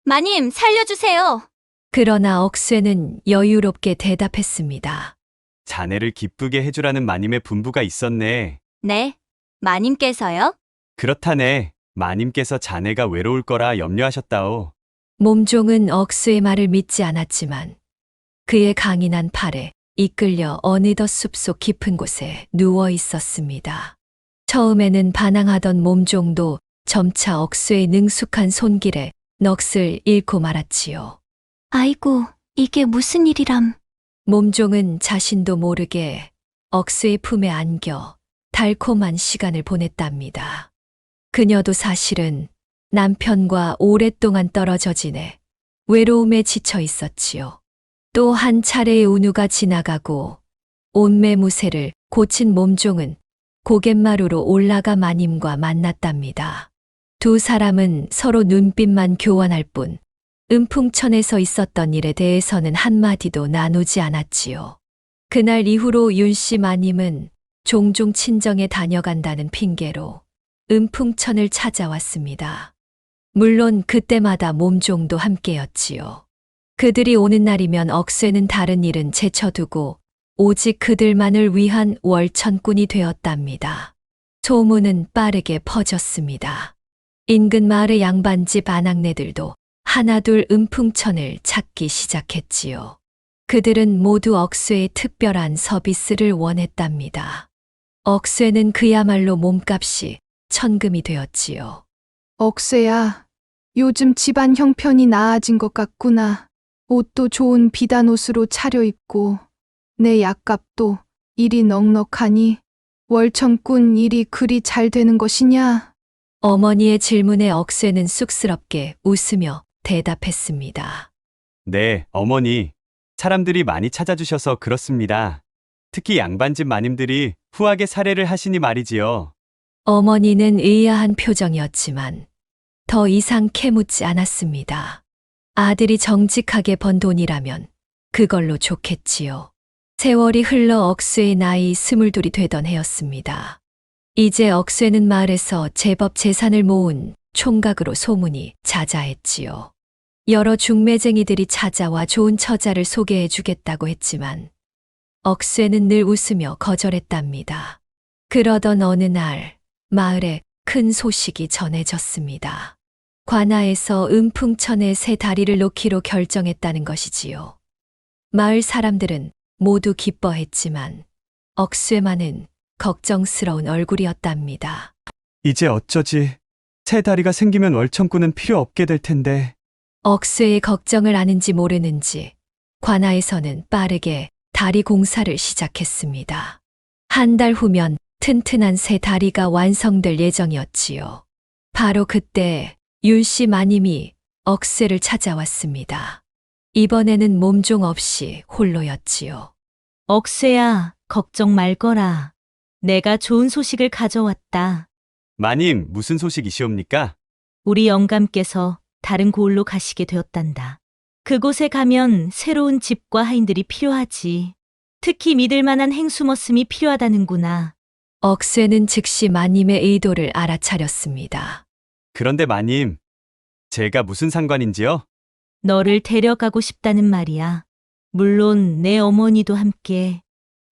마님, 살려주세요. 그러나 억쇠는 여유롭게 대답했습니다. 자네를 기쁘게 해주라는 마님의 분부가 있었네. 네, 마님께서요? 그렇다네. 마님께서 자네가 외로울 거라 염려하셨다오. 몸종은 억쇠의 말을 믿지 않았지만 그의 강인한 팔에 이끌려 어느덧 숲속 깊은 곳에 누워 있었습니다. 처음에는 반항하던 몸종도 점차 억쇠의 능숙한 손길에 넋을 잃고 말았지요. 아이고, 이게 무슨 일이람. 몸종은 자신도 모르게 억쇠의 품에 안겨 달콤한 시간을 보냈답니다. 그녀도 사실은 남편과 오랫동안 떨어져 지내 외로움에 지쳐 있었지요. 또 한 차례의 운우가 지나가고 온매무새를 고친 몸종은 고갯마루로 올라가 마님과 만났답니다. 두 사람은 서로 눈빛만 교환할 뿐 은풍천에서 있었던 일에 대해서는 한마디도 나누지 않았지요. 그날 이후로 윤씨 마님은 종종 친정에 다녀간다는 핑계로 은풍천을 찾아왔습니다. 물론 그때마다 몸종도 함께였지요. 그들이 오는 날이면 억쇠는 다른 일은 제쳐두고 오직 그들만을 위한 월천꾼이 되었답니다. 소문은 빠르게 퍼졌습니다. 인근 마을의 양반집 아낙네들도 하나둘 은풍천을 찾기 시작했지요. 그들은 모두 억쇠의 특별한 서비스를 원했답니다. 억쇠는 그야말로 몸값이 천금이 되었지요. 억쇠야, 요즘 집안 형편이 나아진 것 같구나. 옷도 좋은 비단 옷으로 차려입고 내 약값도 일이 넉넉하니 월천꾼 일이 그리 잘 되는 것이냐? 어머니의 질문에 억쇠는 쑥스럽게 웃으며 대답했습니다. 네, 어머니. 사람들이 많이 찾아주셔서 그렇습니다. 특히 양반집 마님들이 후하게 사례를 하시니 말이지요. 어머니는 의아한 표정이었지만 더 이상 캐묻지 않았습니다. 아들이 정직하게 번 돈이라면 그걸로 좋겠지요. 세월이 흘러 억쇠의 나이 22이 되던 해였습니다. 이제 억쇠는 마을에서 제법 재산을 모은 총각으로 소문이 자자했지요. 여러 중매쟁이들이 찾아와 좋은 처자를 소개해 주겠다고 했지만 억쇠는 늘 웃으며 거절했답니다. 그러던 어느 날 마을에 큰 소식이 전해졌습니다. 관아에서 은풍천에 새 다리를 놓기로 결정했다는 것이지요. 마을 사람들은 모두 기뻐했지만 억쇠만은 걱정스러운 얼굴이었답니다. 이제 어쩌지? 새 다리가 생기면 월천꾼은 필요 없게 될 텐데. 억쇠의 걱정을 아는지 모르는지 관아에서는 빠르게 다리 공사를 시작했습니다. 한 달 후면 튼튼한 새 다리가 완성될 예정이었지요. 바로 그때 윤씨 마님이 억새를 찾아왔습니다. 이번에는 몸종 없이 홀로였지요. 억새야, 걱정 말거라. 내가 좋은 소식을 가져왔다. 마님, 무슨 소식이시옵니까? 우리 영감께서 다른 고을로 가시게 되었단다. 그곳에 가면 새로운 집과 하인들이 필요하지. 특히 믿을 만한 행수머슴이 필요하다는구나. 억새는 즉시 마님의 의도를 알아차렸습니다. 그런데 마님, 제가 무슨 상관인지요? 너를 데려가고 싶다는 말이야. 물론 내 어머니도 함께.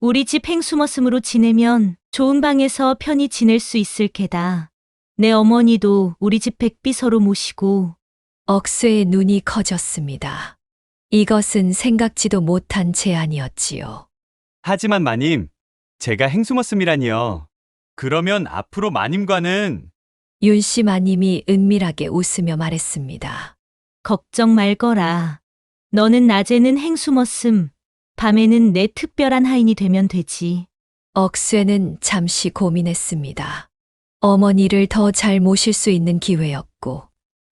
우리 집 행수머슴으로 지내면 좋은 방에서 편히 지낼 수 있을 게다. 내 어머니도 우리 집 백비서로 모시고. 억새의 눈이 커졌습니다. 이것은 생각지도 못한 제안이었지요. 하지만 마님, 제가 행수머슴이라니요. 그러면 앞으로 마님과는 윤씨 마님이 은밀하게 웃으며 말했습니다. 걱정 말거라. 너는 낮에는 행수머슴, 밤에는 내 특별한 하인이 되면 되지. 억새는 잠시 고민했습니다. 어머니를 더 잘 모실 수 있는 기회였고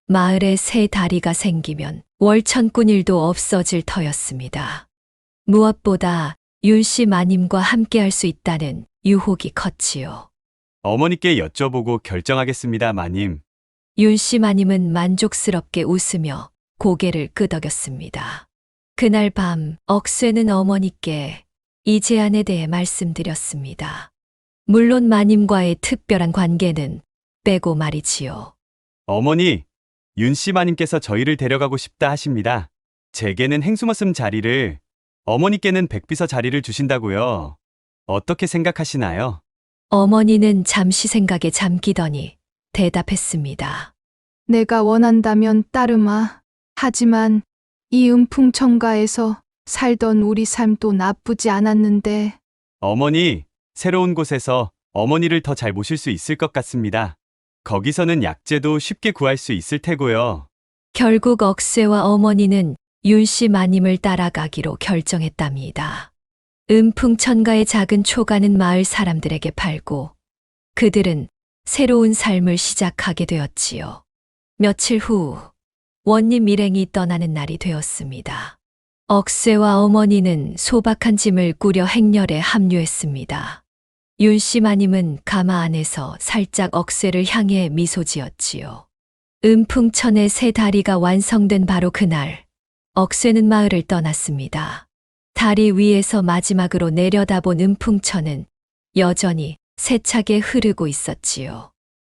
마을에 새 다리가 생기면 월천꾼 일도 없어질 터였습니다. 무엇보다 윤씨 마님과 함께할 수 있다는 유혹이 컸지요. 어머니께 여쭤보고 결정하겠습니다, 마님. 윤씨 마님은 만족스럽게 웃으며 고개를 끄덕였습니다. 그날 밤 억새는 어머니께 이 제안에 대해 말씀드렸습니다. 물론 마님과의 특별한 관계는 빼고 말이지요. 어머니, 윤씨 마님께서 저희를 데려가고 싶다 하십니다. 제게는 행수머슴 자리를, 어머니께는 백비서 자리를 주신다고요. 어떻게 생각하시나요? 어머니는 잠시 생각에 잠기더니 대답했습니다. 내가 원한다면 따르마. 하지만 이 음풍천가에서 살던 우리 삶도 나쁘지 않았는데. 어머니, 새로운 곳에서 어머니를 더 잘 모실 수 있을 것 같습니다. 거기서는 약재도 쉽게 구할 수 있을 테고요. 결국 억새와 어머니는 윤씨 마님을 따라가기로 결정했답니다. 음풍천가의 작은 초가는 마을 사람들에게 팔고 그들은 새로운 삶을 시작하게 되었지요. 며칠 후 원님 일행이 떠나는 날이 되었습니다. 억새와 어머니는 소박한 짐을 꾸려 행렬에 합류했습니다. 윤씨 마님은 가마 안에서 살짝 억새를 향해 미소 지었지요. 음풍천의 새 다리가 완성된 바로 그날, 억새는 마을을 떠났습니다. 다리 위에서 마지막으로 내려다본 음풍천은 여전히 세차게 흐르고 있었지요.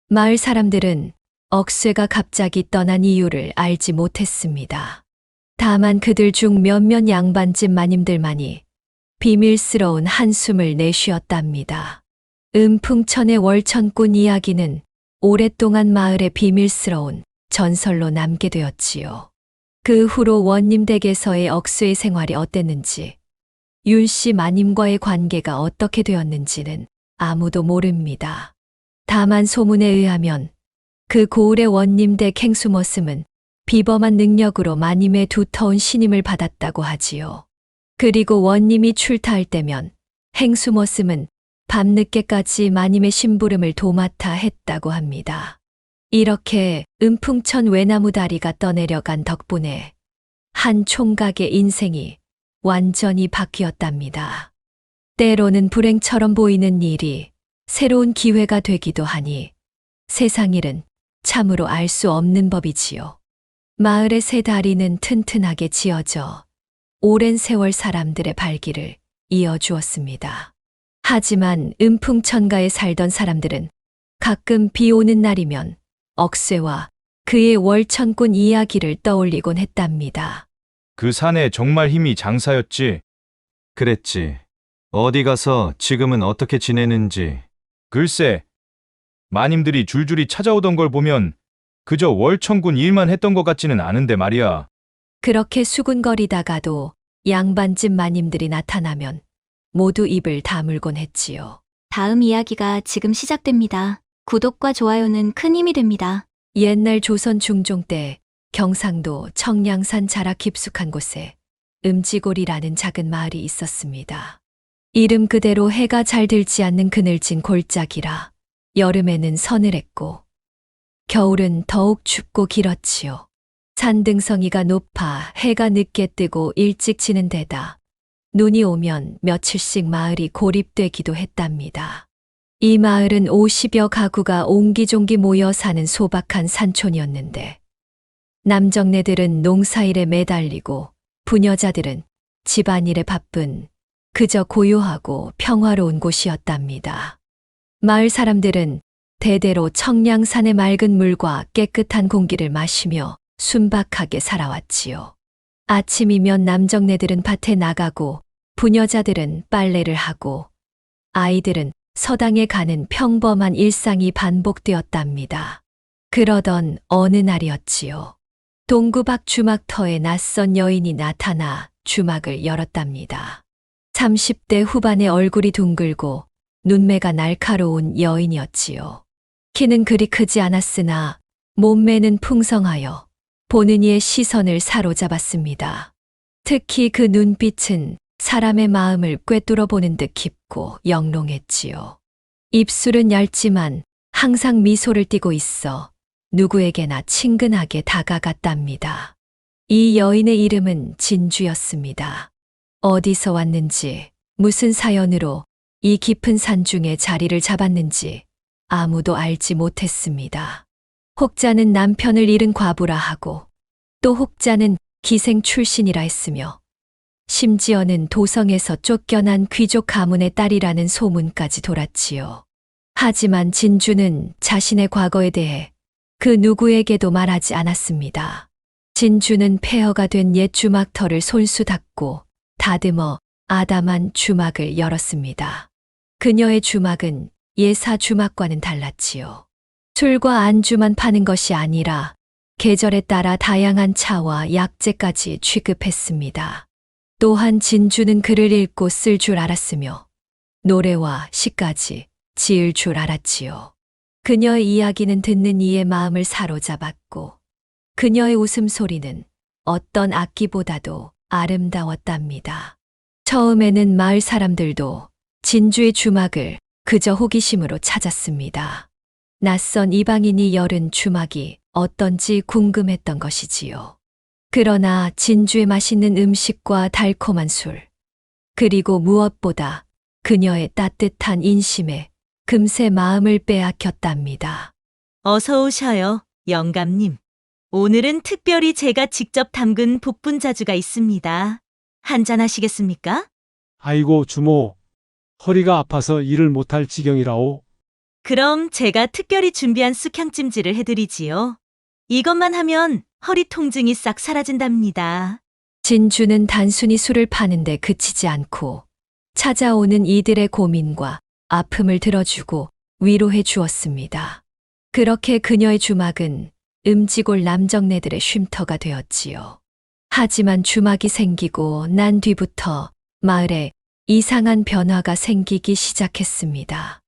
마을 사람들은 억새가 갑자기 떠난 이유를 알지 못했습니다. 다만 그들 중 몇몇 양반집 마님들만이 비밀스러운 한숨을 내쉬었답니다. 음풍천의 월천꾼 이야기는 오랫동안 마을의 비밀스러운 전설로 남게 되었지요. 그 후로 원님 댁에서의 억새의 생활이 어땠는지, 윤씨 마님과의 관계가 어떻게 되었는지는 아무도 모릅니다. 다만 소문에 의하면 그 고을의 원님 댁 행수머슴은 비범한 능력으로 마님의 두터운 신임을 받았다고 하지요. 그리고 원님이 출타할 때면 행수머슴은 밤늦게까지 마님의 심부름을 도맡아 했다고 합니다. 이렇게 음풍천 외나무 다리가 떠내려간 덕분에 한 총각의 인생이 완전히 바뀌었답니다. 때로는 불행처럼 보이는 일이 새로운 기회가 되기도 하니 세상 일은 참으로 알 수 없는 법이지요. 마을의 새 다리는 튼튼하게 지어져 오랜 세월 사람들의 발길을 이어주었습니다. 하지만 음풍천가에 살던 사람들은 가끔 비 오는 날이면 억새와 그의 월천꾼 이야기를 떠올리곤 했답니다. 그 산에 정말 힘이 장사였지. 그랬지. 어디 가서 지금은 어떻게 지내는지. 글쎄, 마님들이 줄줄이 찾아오던 걸 보면 그저 월천군 일만 했던 것 같지는 않은데 말이야. 그렇게 수군거리다가도 양반집 마님들이 나타나면 모두 입을 다물곤 했지요. 다음 이야기가 지금 시작됩니다. 구독과 좋아요는 큰 힘이 됩니다. 옛날 조선 중종 때 경상도 청량산 자락 깊숙한 곳에 음지골이라는 작은 마을이 있었습니다. 이름 그대로 해가 잘 들지 않는 그늘진 골짜기라 여름에는 서늘했고 겨울은 더욱 춥고 길었지요. 산등성이가 높아 해가 늦게 뜨고 일찍 지는 데다 눈이 오면 며칠씩 마을이 고립되기도 했답니다. 이 마을은 50여 가구가 옹기종기 모여 사는 소박한 산촌이었는데 남정네들은 농사일에 매달리고 부녀자들은 집안일에 바쁜 그저 고요하고 평화로운 곳이었답니다. 마을 사람들은 대대로 청량산의 맑은 물과 깨끗한 공기를 마시며 순박하게 살아왔지요. 아침이면 남정네들은 밭에 나가고 부녀자들은 빨래를 하고 아이들은 서당에 가는 평범한 일상이 반복되었답니다. 그러던 어느 날이었지요. 동구 밖 주막터에 낯선 여인이 나타나 주막을 열었답니다. 30대 후반의 얼굴이 둥글고 눈매가 날카로운 여인이었지요. 키는 그리 크지 않았으나 몸매는 풍성하여 보는 이의 시선을 사로잡았습니다. 특히 그 눈빛은 사람의 마음을 꿰뚫어 보는 듯 깊고 영롱했지요. 입술은 얇지만 항상 미소를 띠고 있어 누구에게나 친근하게 다가갔답니다. 이 여인의 이름은 진주였습니다. 어디서 왔는지, 무슨 사연으로 이 깊은 산중에 자리를 잡았는지 아무도 알지 못했습니다. 혹자는 남편을 잃은 과부라 하고 또 혹자는 기생 출신이라 했으며 심지어는 도성에서 쫓겨난 귀족 가문의 딸이라는 소문까지 돌았지요. 하지만 진주는 자신의 과거에 대해 그 누구에게도 말하지 않았습니다. 진주는 폐허가 된 옛 주막터를 손수 닦고 다듬어 아담한 주막을 열었습니다. 그녀의 주막은 예사 주막과는 달랐지요. 술과 안주만 파는 것이 아니라 계절에 따라 다양한 차와 약재까지 취급했습니다. 또한 진주는 글을 읽고 쓸 줄 알았으며 노래와 시까지 지을 줄 알았지요. 그녀의 이야기는 듣는 이의 마음을 사로잡았고 그녀의 웃음소리는 어떤 악기보다도 아름다웠답니다. 처음에는 마을 사람들도 진주의 주막을 그저 호기심으로 찾았습니다. 낯선 이방인이 열은 주막이 어떤지 궁금했던 것이지요. 그러나 진주의 맛있는 음식과 달콤한 술, 그리고 무엇보다 그녀의 따뜻한 인심에 금세 마음을 빼앗겼답니다. 어서 오셔요, 영감님. 오늘은 특별히 제가 직접 담근 복분자주가 있습니다. 한잔 하시겠습니까? 아이고, 주모. 허리가 아파서 일을 못할 지경이라오. 그럼 제가 특별히 준비한 쑥향찜질을 해드리지요. 이것만 하면 허리 통증이 싹 사라진답니다. 진주는 단순히 술을 파는데 그치지 않고 찾아오는 이들의 고민과 아픔을 들어주고 위로해 주었습니다. 그렇게 그녀의 주막은 음지골 남정네들의 쉼터가 되었지요. 하지만 주막이 생기고 난 뒤부터 마을에 이상한 변화가 생기기 시작했습니다.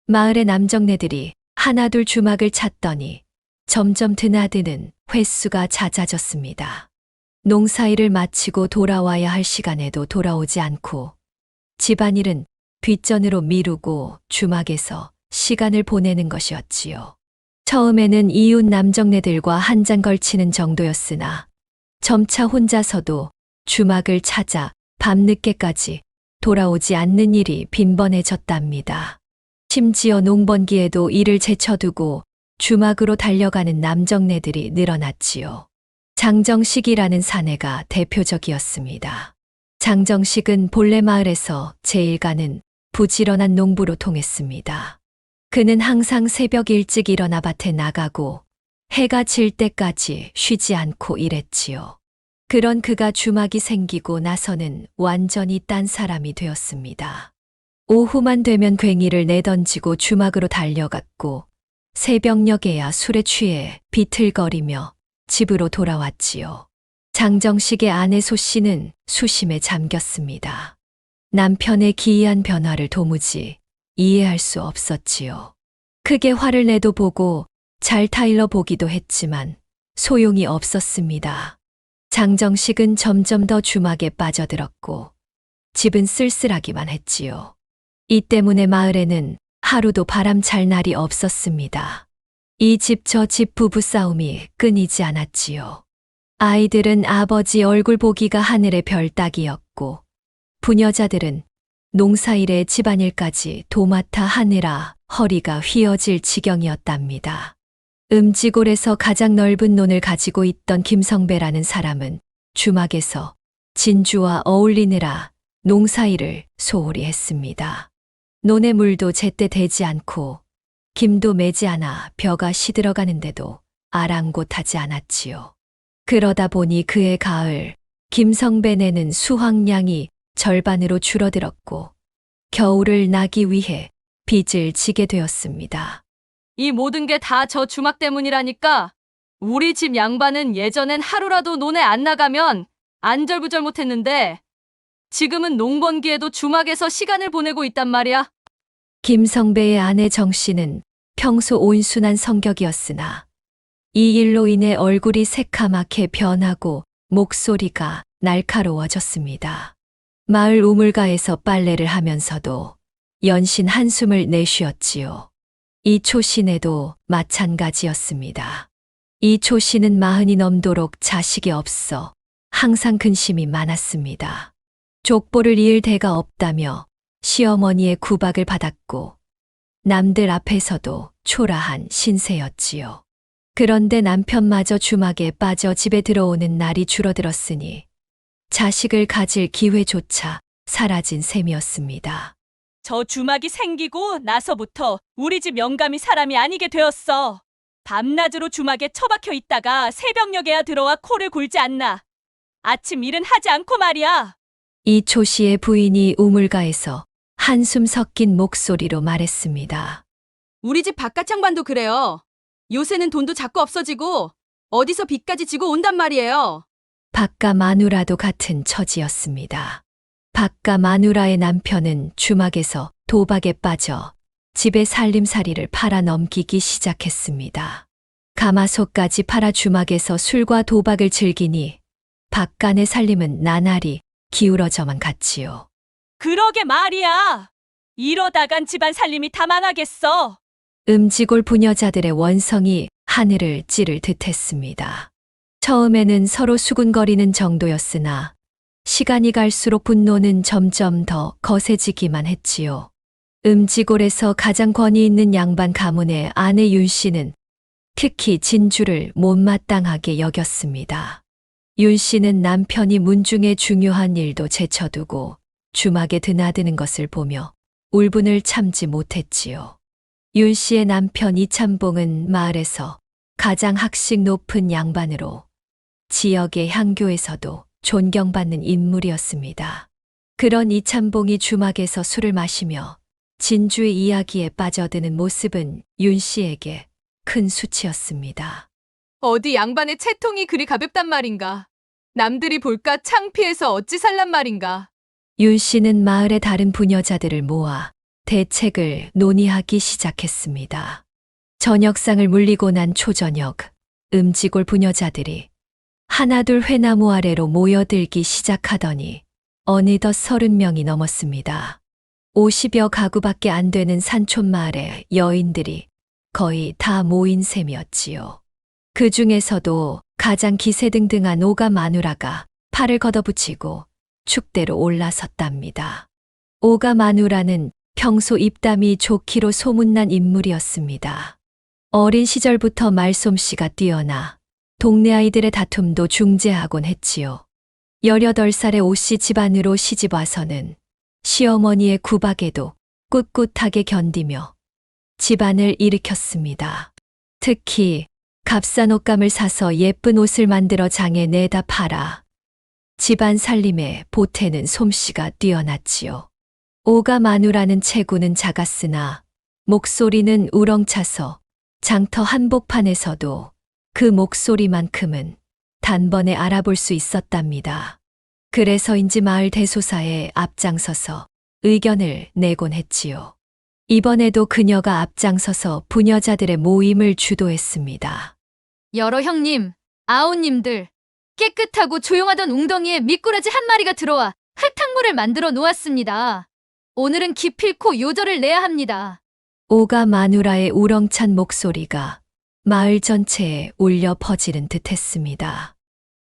마을의 남정네들이 하나둘 주막을 찾더니 점점 드나드는 횟수가 잦아졌습니다. 농사일을 마치고 돌아와야 할 시간에도 돌아오지 않고 집안일은 뒷전으로 미루고 주막에서 시간을 보내는 것이었지요. 처음에는 이웃 남정네들과 한 잔 걸치는 정도였으나 점차 혼자서도 주막을 찾아 밤늦게까지 돌아오지 않는 일이 빈번해졌답니다. 심지어 농번기에도 일을 제쳐두고 주막으로 달려가는 남정네들이 늘어났지요. 장정식이라는 사내가 대표적이었습니다. 장정식은 본래 마을에서 제일 가는 부지런한 농부로 통했습니다. 그는 항상 새벽 일찍 일어나 밭에 나가고 해가 질 때까지 쉬지 않고 일했지요. 그런 그가 주막이 생기고 나서는 완전히 딴 사람이 되었습니다. 오후만 되면 괭이를 내던지고 주막으로 달려갔고 새벽녘에야 술에 취해 비틀거리며 집으로 돌아왔지요. 장정식의 아내 소씨는 수심에 잠겼습니다. 남편의 기이한 변화를 도무지 이해할 수 없었지요. 크게 화를 내도 보고 잘 타일러 보기도 했지만 소용이 없었습니다. 장정식은 점점 더 주막에 빠져들었고 집은 쓸쓸하기만 했지요. 이 때문에 마을에는 하루도 바람 잘 날이 없었습니다. 이 집 저 집 부부싸움이 끊이지 않았지요. 아이들은 아버지 얼굴 보기가 하늘의 별 따기였고, 부녀자들은 농사일에 집안일까지 도맡아 하느라 허리가 휘어질 지경이었답니다. 음지골에서 가장 넓은 논을 가지고 있던 김성배라는 사람은 주막에서 진주와 어울리느라 농사일을 소홀히 했습니다. 논의 물도 제때 되지 않고 김도 매지 않아 벼가 시들어가는데도 아랑곳하지 않았지요. 그러다 보니 그해 가을 김성배 내는 수확량이 절반으로 줄어들었고 겨울을 나기 위해 빚을 지게 되었습니다. 이 모든 게 다 저 주막 때문이라니까. 우리 집 양반은 예전엔 하루라도 논에 안 나가면 안절부절 못했는데 지금은 농번기에도 주막에서 시간을 보내고 있단 말이야. 김성배의 아내 정씨는 평소 온순한 성격이었으나 이 일로 인해 얼굴이 새카맣게 변하고 목소리가 날카로워졌습니다. 마을 우물가에서 빨래를 하면서도 연신 한숨을 내쉬었지요. 이 초신에도 마찬가지였습니다. 이 초신은 40이 넘도록 자식이 없어 항상 근심이 많았습니다. 족보를 이을 데가 없다며 시어머니의 구박을 받았고 남들 앞에서도 초라한 신세였지요. 그런데 남편마저 주막에 빠져 집에 들어오는 날이 줄어들었으니 자식을 가질 기회조차 사라진 셈이었습니다. 저 주막이 생기고 나서부터 우리 집 영감이 사람이 아니게 되었어. 밤낮으로 주막에 처박혀 있다가 새벽녘에야 들어와 코를 골지 않나. 아침 일은 하지 않고 말이야. 이초 씨의 부인이 우물가에서 한숨 섞인 목소리로 말했습니다. 우리 집 바깥 장반도 그래요. 요새는 돈도 자꾸 없어지고 어디서 빚까지 지고 온단 말이에요. 박가 마누라도 같은 처지였습니다. 박가 마누라의 남편은 주막에서 도박에 빠져 집의 살림살이를 팔아 넘기기 시작했습니다. 가마솥까지 팔아 주막에서 술과 도박을 즐기니 박간의 살림은 나날이 기울어져만 갔지요. 그러게 말이야. 이러다간 집안 살림이 다 망하겠어. 음지골 부녀자들의 원성이 하늘을 찌를 듯했습니다. 처음에는 서로 수군거리는 정도였으나 시간이 갈수록 분노는 점점 더 거세지기만 했지요. 음지골에서 가장 권위 있는 양반 가문의 아내 윤 씨는 특히 진주를 못마땅하게 여겼습니다. 윤 씨는 남편이 문중의 중요한 일도 제쳐두고 주막에 드나드는 것을 보며 울분을 참지 못했지요. 윤 씨의 남편 이참봉은 마을에서 가장 학식 높은 양반으로 지역의 향교에서도 존경받는 인물이었습니다. 그런 이참봉이 주막에서 술을 마시며 진주의 이야기에 빠져드는 모습은 윤 씨에게 큰 수치였습니다. 어디 양반의 채통이 그리 가볍단 말인가. 남들이 볼까 창피해서 어찌 살란 말인가. 윤 씨는 마을의 다른 부녀자들을 모아 대책을 논의하기 시작했습니다. 저녁상을 물리고 난 초저녁, 음지골 부녀자들이 하나둘 회나무 아래로 모여들기 시작하더니 어느덧 30명이 넘었습니다. 50여 가구밖에 안 되는 산촌마을의 여인들이 거의 다 모인 셈이었지요. 그 중에서도 가장 기세등등한 오가 마누라가 팔을 걷어붙이고 축대로 올라섰답니다. 오가 마누라는 평소 입담이 좋기로 소문난 인물이었습니다. 어린 시절부터 말솜씨가 뛰어나 동네 아이들의 다툼도 중재하곤 했지요. 18살의 오씨 집안으로 시집와서는 시어머니의 구박에도 꿋꿋하게 견디며 집안을 일으켰습니다. 특히 값싼 옷감을 사서 예쁜 옷을 만들어 장에 내다 팔아 집안 살림에 보태는 솜씨가 뛰어났지요. 오가 마누라는 체구는 작았으나 목소리는 우렁차서 장터 한복판에서도 그 목소리만큼은 단번에 알아볼 수 있었답니다. 그래서인지 마을 대소사에 앞장서서 의견을 내곤 했지요. 이번에도 그녀가 앞장서서 부녀자들의 모임을 주도했습니다. 여러 형님, 아우님들, 깨끗하고 조용하던 웅덩이에 미꾸라지 한 마리가 들어와 흙탕물을 만들어 놓았습니다. 오늘은 기필코 요절을 내야 합니다. 오가 마누라의 우렁찬 목소리가 마을 전체에 울려 퍼지는 듯 했습니다.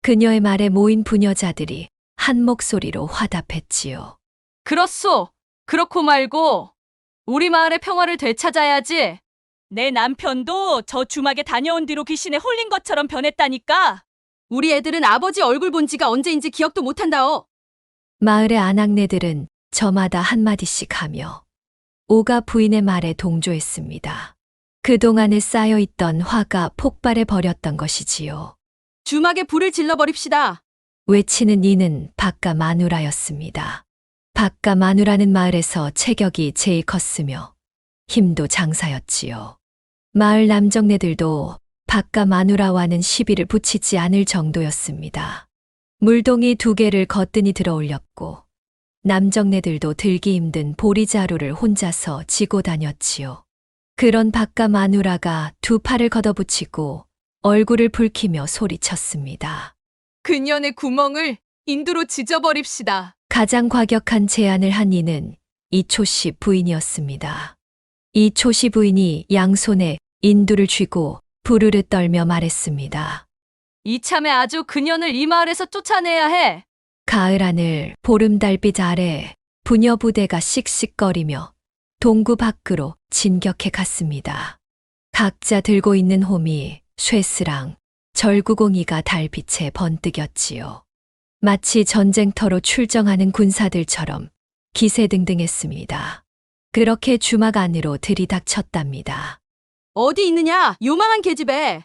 그녀의 말에 모인 부녀자들이 한 목소리로 화답했지요. 그렇소. 그렇고 말고 우리 마을의 평화를 되찾아야지. 내 남편도 저 주막에 다녀온 뒤로 귀신에 홀린 것처럼 변했다니까. 우리 애들은 아버지 얼굴 본 지가 언제인지 기억도 못한다오. 마을의 아낙네들은 저마다 한마디씩 하며 오가 부인의 말에 동조했습니다. 그동안에 쌓여있던 화가 폭발해 버렸던 것이지요. 주막에 불을 질러버립시다. 외치는 이는 박가 마누라였습니다. 박가 마누라는 마을에서 체격이 제일 컸으며 힘도 장사였지요. 마을 남정네들도 박가 마누라와는 시비를 붙이지 않을 정도였습니다. 물동이 2개를 거뜬히 들어 올렸고 남정네들도 들기 힘든 보리자루를 혼자서 지고 다녔지요. 그런 박가 마누라가 2 팔을 걷어붙이고 얼굴을 붉히며 소리쳤습니다. 그년의 구멍을 인두로 지져버립시다. 가장 과격한 제안을 한 이는 이초씨 부인이었습니다. 이초씨 부인이 양손에 인두를 쥐고 부르르 떨며 말했습니다. 이참에 아주 그년을 이 마을에서 쫓아내야 해. 가을 하늘 보름달빛 아래 부녀 부대가 씩씩거리며 동구 밖으로 진격해 갔습니다. 각자 들고 있는 홈이 쇠스랑, 절구공이가 달빛에 번뜩였지요. 마치 전쟁터로 출정하는 군사들처럼 기세등등했습니다. 그렇게 주막 안으로 들이닥쳤답니다. 어디 있느냐, 요망한 계집애.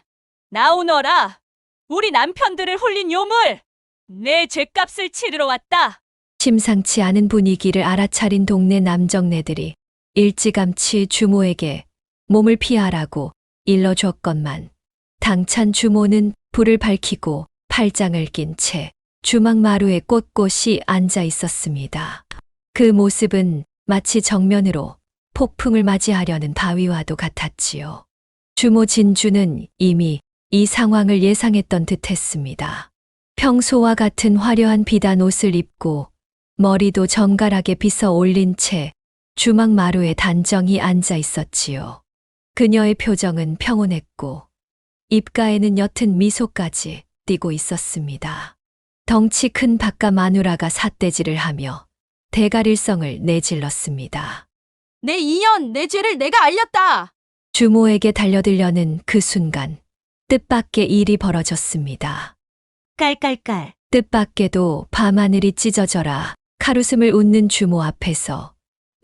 나오너라. 우리 남편들을 홀린 요물. 내 죗값을 치르러 왔다. 심상치 않은 분위기를 알아차린 동네 남정네들이 일찌감치 주모에게 몸을 피하라고 일러주었건만 당찬 주모는 불을 밝히고 팔짱을 낀 채 주막 마루에 꼿꼿이 앉아 있었습니다. 그 모습은 마치 정면으로 폭풍을 맞이하려는 바위와도 같았지요. 주모 진주는 이미 이 상황을 예상했던 듯 했습니다. 평소와 같은 화려한 비단 옷을 입고 머리도 정갈하게 빗어 올린 채 주막 마루에 단정히 앉아 있었지요. 그녀의 표정은 평온했고 입가에는 옅은 미소까지 띠고 있었습니다. 덩치 큰 박가 마누라가 삿대질을 하며 대가릴성을 내질렀습니다. 내 인연, 내 죄를 내가 알렸다. 주모에게 달려들려는 그 순간 뜻밖의 일이 벌어졌습니다. 깔깔깔. 뜻밖에도 밤하늘이 찢어져라 카루슴을 웃는 주모 앞에서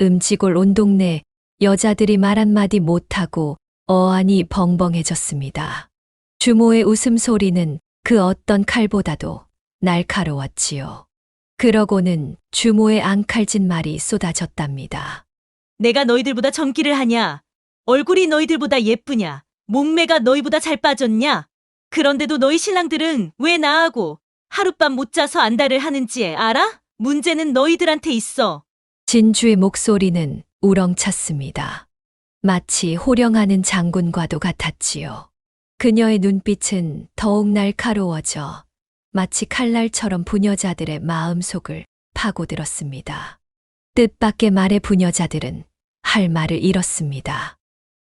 음지골 온 동네 여자들이 말 한마디 못하고 어안이 벙벙해졌습니다. 주모의 웃음소리는 그 어떤 칼보다도 날카로웠지요. 그러고는 주모의 앙칼진 말이 쏟아졌답니다. 내가 너희들보다 젊기를 하냐? 얼굴이 너희들보다 예쁘냐? 몸매가 너희보다 잘 빠졌냐? 그런데도 너희 신랑들은 왜 나하고 하룻밤 못 자서 안달을 하는지 알아? 문제는 너희들한테 있어. 진주의 목소리는 우렁찼습니다. 마치 호령하는 장군과도 같았지요. 그녀의 눈빛은 더욱 날카로워져 마치 칼날처럼 부녀자들의 마음속을 파고들었습니다. 뜻밖의 말에 부녀자들은 할 말을 잃었습니다.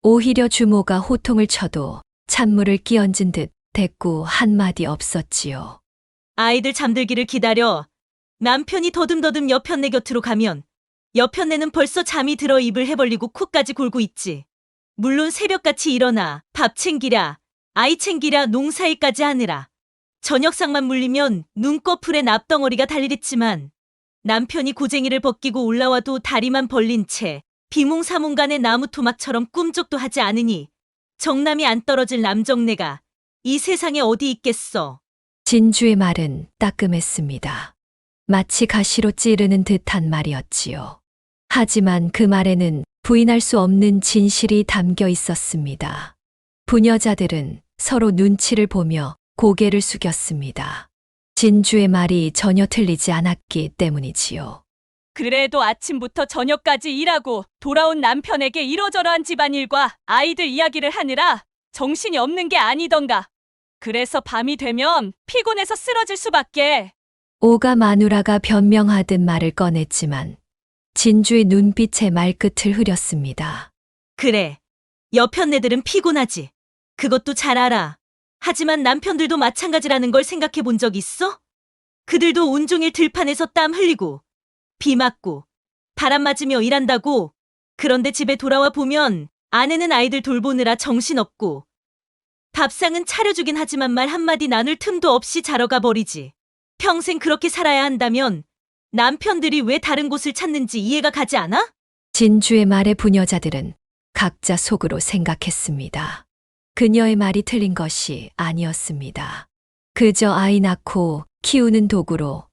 오히려 주모가 호통을 쳐도 찬물을 끼얹은 듯 대꾸 한마디 없었지요. 아이들 잠들기를 기다려. 남편이 더듬더듬 여편네 곁으로 가면 여편네는 벌써 잠이 들어 입을 해벌리고 코까지 골고 있지. 물론 새벽같이 일어나 밥 챙기랴, 아이 챙기랴 농사일까지 하느라. 저녁상만 물리면 눈꺼풀에 납덩어리가 달리랬지만 남편이 고쟁이를 벗기고 올라와도 다리만 벌린 채 비몽사몽간의 나무 토막처럼 꿈쩍도 하지 않으니 정남이 안 떨어질 남정네가 이 세상에 어디 있겠어. 진주의 말은 따끔했습니다. 마치 가시로 찌르는 듯한 말이었지요. 하지만 그 말에는 부인할 수 없는 진실이 담겨 있었습니다. 부녀자들은 서로 눈치를 보며 고개를 숙였습니다. 진주의 말이 전혀 틀리지 않았기 때문이지요. 그래도 아침부터 저녁까지 일하고 돌아온 남편에게 이러저러한 집안일과 아이들 이야기를 하느라 정신이 없는 게 아니던가. 그래서 밤이 되면 피곤해서 쓰러질 수밖에. 오가 마누라가 변명하듯 말을 꺼냈지만 진주의 눈빛에 말끝을 흐렸습니다. 그래, 여편네들은 피곤하지. 그것도 잘 알아. 하지만 남편들도 마찬가지라는 걸 생각해 본 적 있어? 그들도 온종일 들판에서 땀 흘리고, 비 맞고, 바람 맞으며 일한다고. 그런데 집에 돌아와 보면 아내는 아이들 돌보느라 정신없고, 밥상은 차려주긴 하지만 말 한마디 나눌 틈도 없이 자러 가버리지. 평생 그렇게 살아야 한다면 남편들이 왜 다른 곳을 찾는지 이해가 가지 않아? 진주의 말에 부녀자들은 각자 속으로 생각했습니다. 그녀의 말이 틀린 것이 아니었습니다. 그저 아이 낳고 키우는 도구로,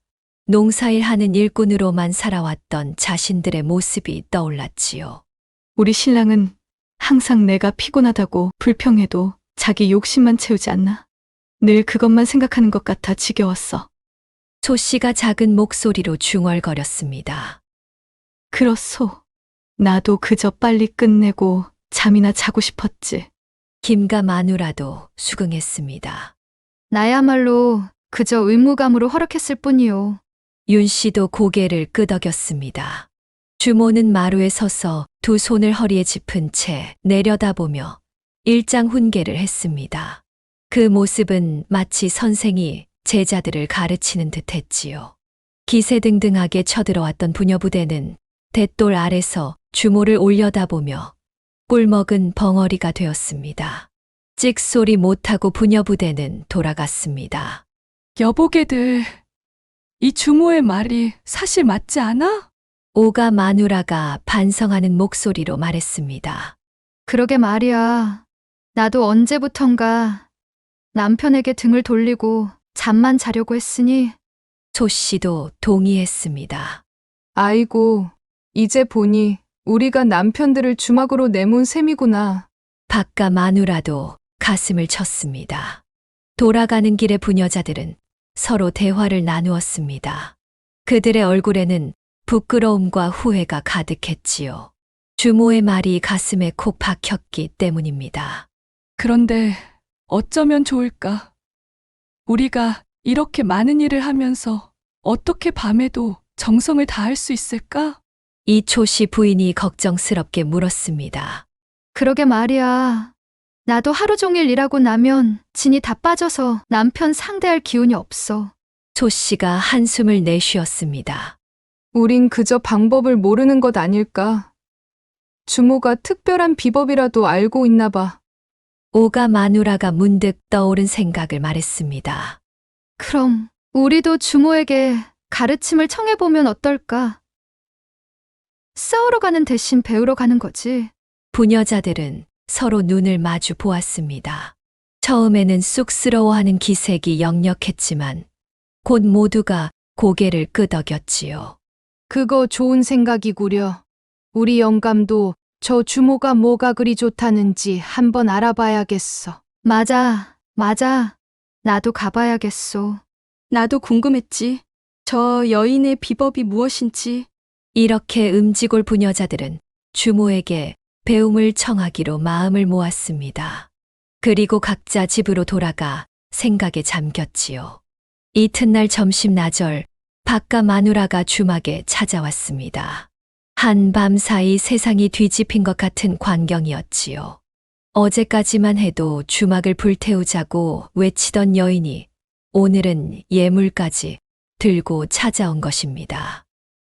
농사일 하는 일꾼으로만 살아왔던 자신들의 모습이 떠올랐지요. 우리 신랑은 항상 내가 피곤하다고 불평해도 자기 욕심만 채우지 않나? 늘 그것만 생각하는 것 같아 지겨웠어. 소 씨가 작은 목소리로 중얼거렸습니다. 그렇소. 나도 그저 빨리 끝내고 잠이나 자고 싶었지. 김과 마누라도 수긍했습니다. 나야말로 그저 의무감으로 허락했을 뿐이요. 윤 씨도 고개를 끄덕였습니다. 주모는 마루에 서서 두 손을 허리에 짚은 채 내려다보며 일장훈계를 했습니다. 그 모습은 마치 선생이 제자들을 가르치는 듯 했지요. 기세등등하게 쳐들어왔던 부녀부대는 돛돌 아래서 주모를 올려다보며 꿀먹은 벙어리가 되었습니다. 찍소리 못하고 부녀부대는 돌아갔습니다. 여보게들, 이 주모의 말이 사실 맞지 않아? 오가 마누라가 반성하는 목소리로 말했습니다. 그러게 말이야. 나도 언제부턴가 남편에게 등을 돌리고 잠만 자려고 했으니. 소 씨도 동의했습니다. 아이고, 이제 보니 우리가 남편들을 주막으로 내몬 셈이구나. 박과 마누라도 가슴을 쳤습니다. 돌아가는 길에 부녀자들은 서로 대화를 나누었습니다. 그들의 얼굴에는 부끄러움과 후회가 가득했지요. 주모의 말이 가슴에 콕 박혔기 때문입니다. 그런데 어쩌면 좋을까? 우리가 이렇게 많은 일을 하면서 어떻게 밤에도 정성을 다할 수 있을까? 이초 씨 부인이 걱정스럽게 물었습니다. 그러게 말이야. 나도 하루 종일 일하고 나면 진이 다 빠져서 남편 상대할 기운이 없어. 소 씨가 한숨을 내쉬었습니다. 우린 그저 방법을 모르는 것 아닐까? 주모가 특별한 비법이라도 알고 있나 봐. 오가 마누라가 문득 떠오른 생각을 말했습니다. 그럼 우리도 주모에게 가르침을 청해보면 어떨까? 싸우러 가는 대신 배우러 가는 거지. 부녀자들은 서로 눈을 마주 보았습니다. 처음에는 쑥스러워하는 기색이 역력했지만 곧 모두가 고개를 끄덕였지요. 그거 좋은 생각이구려. 우리 영감도 저 주모가 뭐가 그리 좋다는지 한번 알아봐야겠어. 맞아. 나도 가봐야겠소. 나도 궁금했지. 저 여인의 비법이 무엇인지. 이렇게 음지골 부녀자들은 주모에게 배움을 청하기로 마음을 모았습니다. 그리고 각자 집으로 돌아가 생각에 잠겼지요. 이튿날 점심나절 박과 마누라가 주막에 찾아왔습니다. 한밤 사이 세상이 뒤집힌 것 같은 광경이었지요. 어제까지만 해도 주막을 불태우자고 외치던 여인이 오늘은 예물까지 들고 찾아온 것입니다.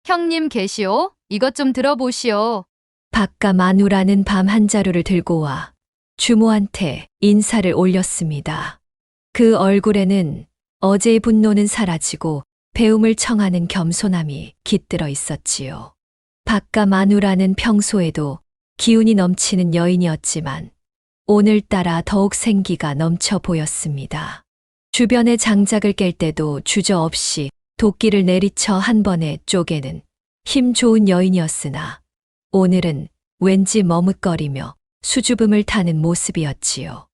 형님 계시오? 이것 좀 들어보시오. 박과 마누라는 밤 한 자루를 들고 와 주모한테 인사를 올렸습니다. 그 얼굴에는 어제의 분노는 사라지고 배움을 청하는 겸손함이 깃들어 있었지요. 박과 마누라는 평소에도 기운이 넘치는 여인이었지만 오늘따라 더욱 생기가 넘쳐 보였습니다. 주변의 장작을 깰 때도 주저없이 도끼를 내리쳐 한 번에 쪼개는 힘 좋은 여인이었으나 오늘은 왠지 머뭇거리며 수줍음을 타는 모습이었지요.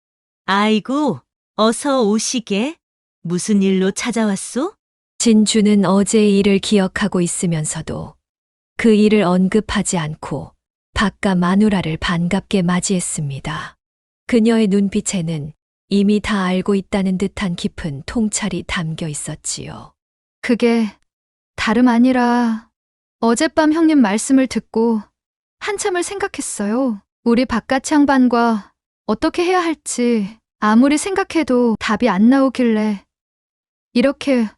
아이고, 어서 오시게. 무슨 일로 찾아왔소? 진주는 어제의 일을 기억하고 있으면서도 그 일을 언급하지 않고 박과 마누라를 반갑게 맞이했습니다. 그녀의 눈빛에는 이미 다 알고 있다는 듯한 깊은 통찰이 담겨 있었지요. 그게 다름 아니라 어젯밤 형님 말씀을 듣고 한참을 생각했어요. 우리 바깥 양반과 어떻게 해야 할지 아무리 생각해도 답이 안 나오길래 이렇게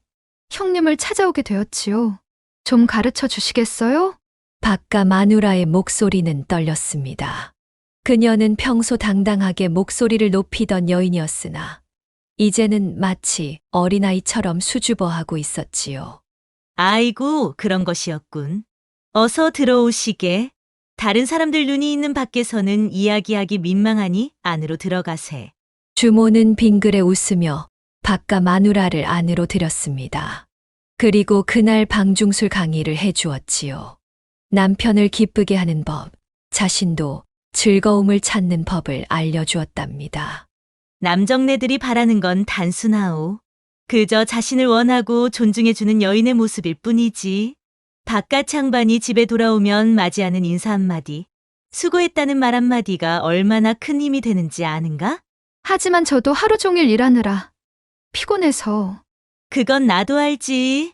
형님을 찾아오게 되었지요. 좀 가르쳐 주시겠어요? 박가 마누라의 목소리는 떨렸습니다. 그녀는 평소 당당하게 목소리를 높이던 여인이었으나 이제는 마치 어린아이처럼 수줍어하고 있었지요. 아이고, 그런 것이었군. 어서 들어오시게. 다른 사람들 눈이 있는 밖에서는 이야기하기 민망하니 안으로 들어가세. 주모는 빙그레 웃으며 박가 마누라를 안으로 들였습니다. 그리고 그날 방중술 강의를 해주었지요. 남편을 기쁘게 하는 법, 자신도 즐거움을 찾는 법을 알려주었답니다. 남정네들이 바라는 건 단순하오. 그저 자신을 원하고 존중해주는 여인의 모습일 뿐이지. 바깥 창반이 집에 돌아오면 맞이하는 인사 한마디, 수고했다는 말 한마디가 얼마나 큰 힘이 되는지 아는가? 하지만 저도 하루 종일 일하느라 피곤해서. 그건 나도 알지.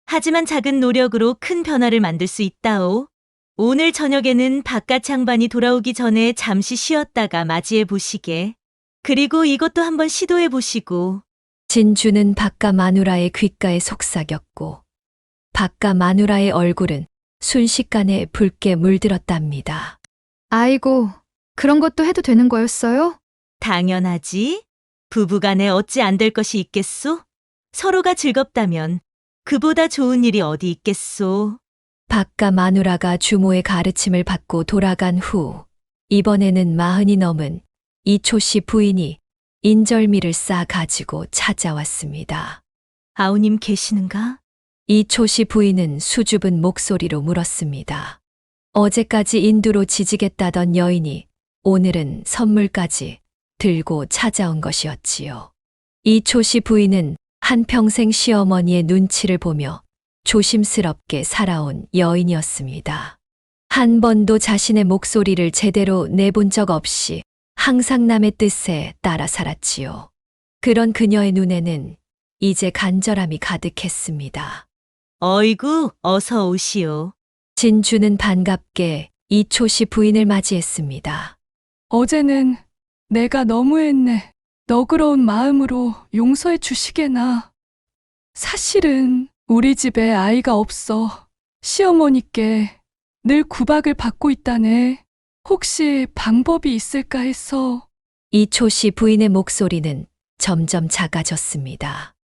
하지만 작은 노력으로 큰 변화를 만들 수 있다오. 오늘 저녁에는 바깥 창반이 돌아오기 전에 잠시 쉬었다가 맞이해 보시게. 그리고 이것도 한번 시도해 보시고. 진주는 박가 마누라의 귓가에 속삭였고 박가 마누라의 얼굴은 순식간에 붉게 물들었답니다. 아이고, 그런 것도 해도 되는 거였어요? 당연하지. 부부간에 어찌 안 될 것이 있겠소? 서로가 즐겁다면 그보다 좋은 일이 어디 있겠소? 박가 마누라가 주모의 가르침을 받고 돌아간 후 이번에는 40이 넘은 이초 씨 부인이 인절미를 싸 가지고 찾아왔습니다. 아우님 계시는가? 이초 씨 부인은 수줍은 목소리로 물었습니다. 어제까지 인두로 지지겠다던 여인이 오늘은 선물까지 들고 찾아온 것이었지요. 이초 씨 부인은 한평생 시어머니의 눈치를 보며 조심스럽게 살아온 여인이었습니다. 한 번도 자신의 목소리를 제대로 내본 적 없이 항상 남의 뜻에 따라 살았지요. 그런 그녀의 눈에는 이제 간절함이 가득했습니다. 어이구, 어서 오시오. 진주는 반갑게 이초 씨 부인을 맞이했습니다. 어제는 내가 너무했네. 너그러운 마음으로 용서해 주시게나. 사실은 우리 집에 아이가 없어 시어머니께 늘 구박을 받고 있다네. 혹시 방법이 있을까 해서. 이초 씨 부인의 목소리는 점점 작아졌습니다.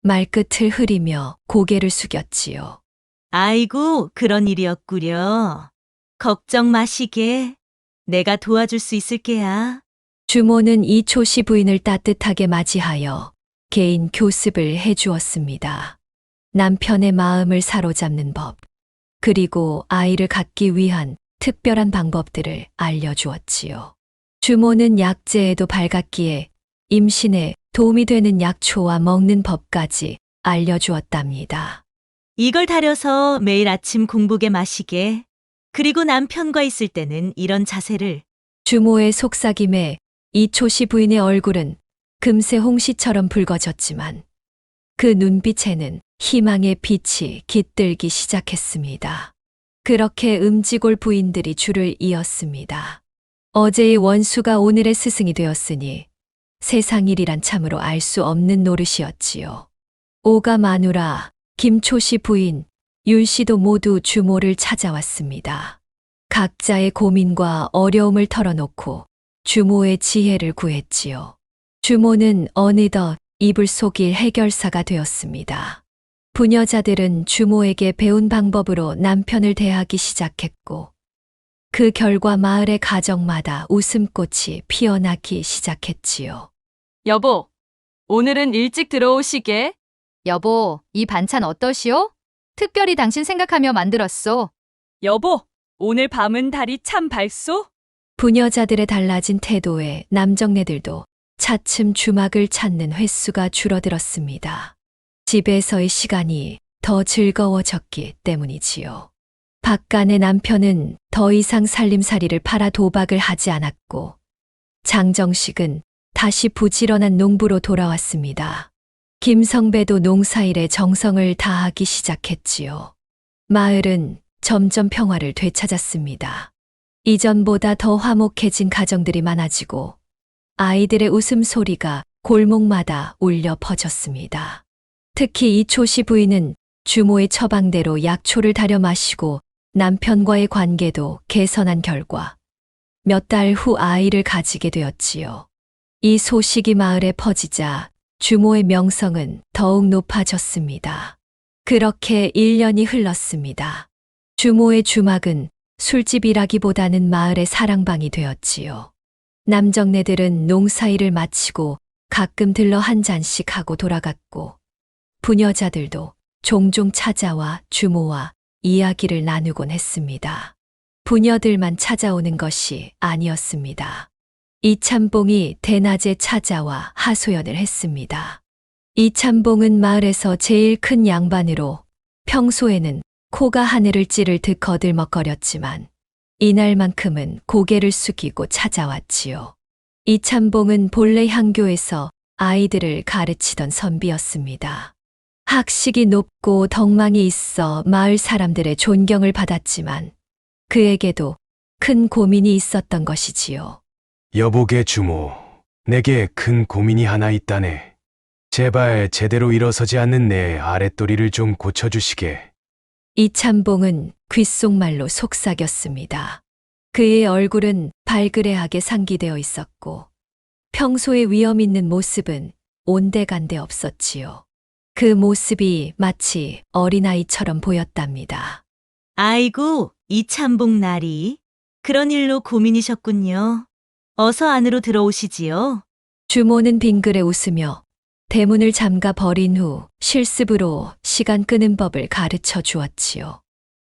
말끝을 흐리며 고개를 숙였지요. 아이고, 그런 일이었구려. 걱정 마시게. 내가 도와줄 수 있을게야. 주모는 이초 씨 부인을 따뜻하게 맞이하여 개인 교습을 해주었습니다. 남편의 마음을 사로잡는 법, 그리고 아이를 갖기 위한 특별한 방법들을 알려주었지요. 주모는 약재에도 밝았기에 임신에 도움이 되는 약초와 먹는 법까지 알려주었답니다. 이걸 달여서 매일 아침 공복에 마시게. 그리고 남편과 있을 때는 이런 자세를. 주모의 속삭임에 이초 씨 부인의 얼굴은 금세 홍시처럼 붉어졌지만 그 눈빛에는 희망의 빛이 깃들기 시작했습니다. 그렇게 음지골 부인들이 줄을 이었습니다. 어제의 원수가 오늘의 스승이 되었으니 세상 일이란 참으로 알 수 없는 노릇이었지요. 오가 마누라, 김초 씨 부인, 윤 씨도 모두 주모를 찾아왔습니다. 각자의 고민과 어려움을 털어놓고 주모의 지혜를 구했지요. 주모는 어느덧 이불 속일 해결사가 되었습니다. 부녀자들은 주모에게 배운 방법으로 남편을 대하기 시작했고 그 결과 마을의 가정마다 웃음꽃이 피어나기 시작했지요. 여보, 오늘은 일찍 들어오시게. 여보, 이 반찬 어떠시오? 특별히 당신 생각하며 만들었소. 여보, 오늘 밤은 달이 참 밝소? 부녀자들의 달라진 태도에 남정네들도 차츰 주막을 찾는 횟수가 줄어들었습니다. 집에서의 시간이 더 즐거워졌기 때문이지요. 박간의 남편은 더 이상 살림살이를 팔아 도박을 하지 않았고 장정식은 다시 부지런한 농부로 돌아왔습니다. 김성배도 농사일에 정성을 다하기 시작했지요. 마을은 점점 평화를 되찾았습니다. 이전보다 더 화목해진 가정들이 많아지고 아이들의 웃음소리가 골목마다 울려 퍼졌습니다. 특히 이초씨 부인은 주모의 처방대로 약초를 다려 마시고 남편과의 관계도 개선한 결과 몇 달 후 아이를 가지게 되었지요. 이 소식이 마을에 퍼지자 주모의 명성은 더욱 높아졌습니다. 그렇게 1년이 흘렀습니다. 주모의 주막은 술집이라기보다는 마을의 사랑방이 되었지요. 남정네들은 농사일을 마치고 가끔 들러 한 잔씩 하고 돌아갔고 부녀자들도 종종 찾아와 주모와 이야기를 나누곤 했습니다. 부녀들만 찾아오는 것이 아니었습니다. 이참봉이 대낮에 찾아와 하소연을 했습니다. 이참봉은 마을에서 제일 큰 양반으로 평소에는 코가 하늘을 찌를 듯 거들먹거렸지만 이날만큼은 고개를 숙이고 찾아왔지요. 이참봉은 본래 향교에서 아이들을 가르치던 선비였습니다. 학식이 높고 덕망이 있어 마을 사람들의 존경을 받았지만 그에게도 큰 고민이 있었던 것이지요. 여보게 주모, 내게 큰 고민이 하나 있다네. 제발 제대로 일어서지 않는 내 아랫도리를 좀 고쳐주시게. 이참봉은 귓속말로 속삭였습니다. 그의 얼굴은 발그레하게 상기되어 있었고 평소에 위험 있는 모습은 온데간데 없었지요. 그 모습이 마치 어린아이처럼 보였답니다. 아이고, 이참봉 나리. 그런 일로 고민이셨군요. 어서 안으로 들어오시지요. 주모는 빙그레 웃으며 대문을 잠가 버린 후 실습으로 시간 끄는 법을 가르쳐 주었지요.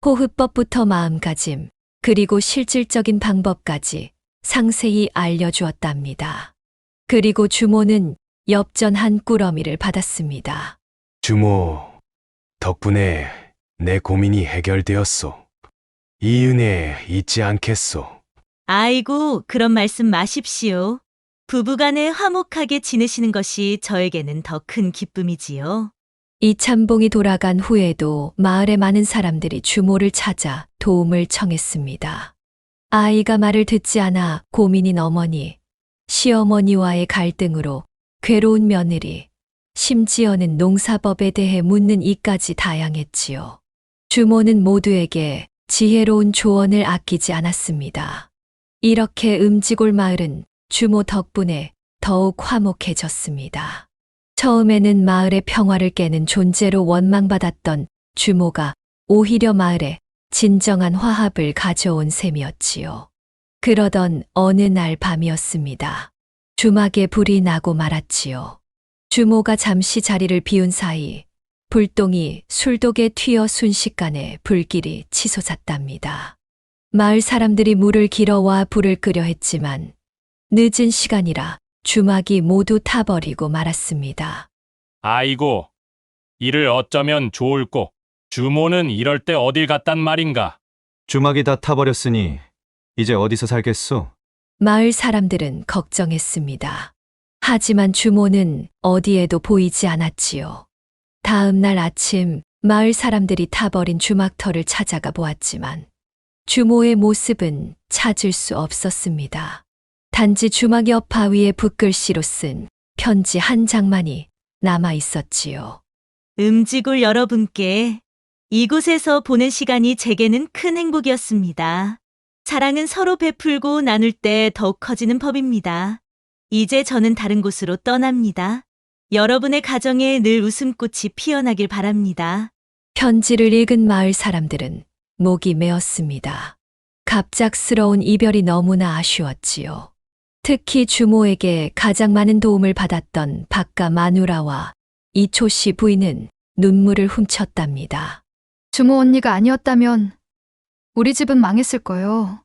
호흡법부터 마음가짐, 그리고 실질적인 방법까지 상세히 알려주었답니다. 그리고 주모는 엽전 한 꾸러미를 받았습니다. 주모, 덕분에 내 고민이 해결되었소. 이 은혜 잊지 않겠소. 아이고, 그런 말씀 마십시오. 부부간에 화목하게 지내시는 것이 저에게는 더 큰 기쁨이지요. 이참봉이 돌아간 후에도 마을의 많은 사람들이 주모를 찾아 도움을 청했습니다. 아이가 말을 듣지 않아 고민인 어머니, 시어머니와의 갈등으로 괴로운 며느리, 심지어는 농사법에 대해 묻는 이까지 다양했지요. 주모는 모두에게 지혜로운 조언을 아끼지 않았습니다. 이렇게 음지골 마을은 주모 덕분에 더욱 화목해졌습니다. 처음에는 마을의 평화를 깨는 존재로 원망받았던 주모가 오히려 마을에 진정한 화합을 가져온 셈이었지요. 그러던 어느 날 밤이었습니다. 주막에 불이 나고 말았지요. 주모가 잠시 자리를 비운 사이 불똥이 술독에 튀어 순식간에 불길이 치솟았답니다. 마을 사람들이 물을 길어와 불을 끄려 했지만 늦은 시간이라 주막이 모두 타버리고 말았습니다. 아이고, 이를 어쩌면 좋을꼬. 주모는 이럴 때 어딜 갔단 말인가? 주막이 다 타버렸으니 이제 어디서 살겠소? 마을 사람들은 걱정했습니다. 하지만 주모는 어디에도 보이지 않았지요. 다음 날 아침 마을 사람들이 타버린 주막터를 찾아가 보았지만 주모의 모습은 찾을 수 없었습니다. 단지 주막 옆 바위에 붓글씨로 쓴 편지 한 장만이 남아 있었지요. 음지골 여러분께 이곳에서 보낸 시간이 제게는 큰 행복이었습니다. 사랑은 서로 베풀고 나눌 때 더욱 커지는 법입니다. 이제 저는 다른 곳으로 떠납니다. 여러분의 가정에 늘 웃음꽃이 피어나길 바랍니다. 편지를 읽은 마을 사람들은 목이 메었습니다. 갑작스러운 이별이 너무나 아쉬웠지요. 특히 주모에게 가장 많은 도움을 받았던 박가 마누라와 이초씨 부인은 눈물을 훔쳤답니다. 주모 언니가 아니었다면 우리 집은 망했을 거요.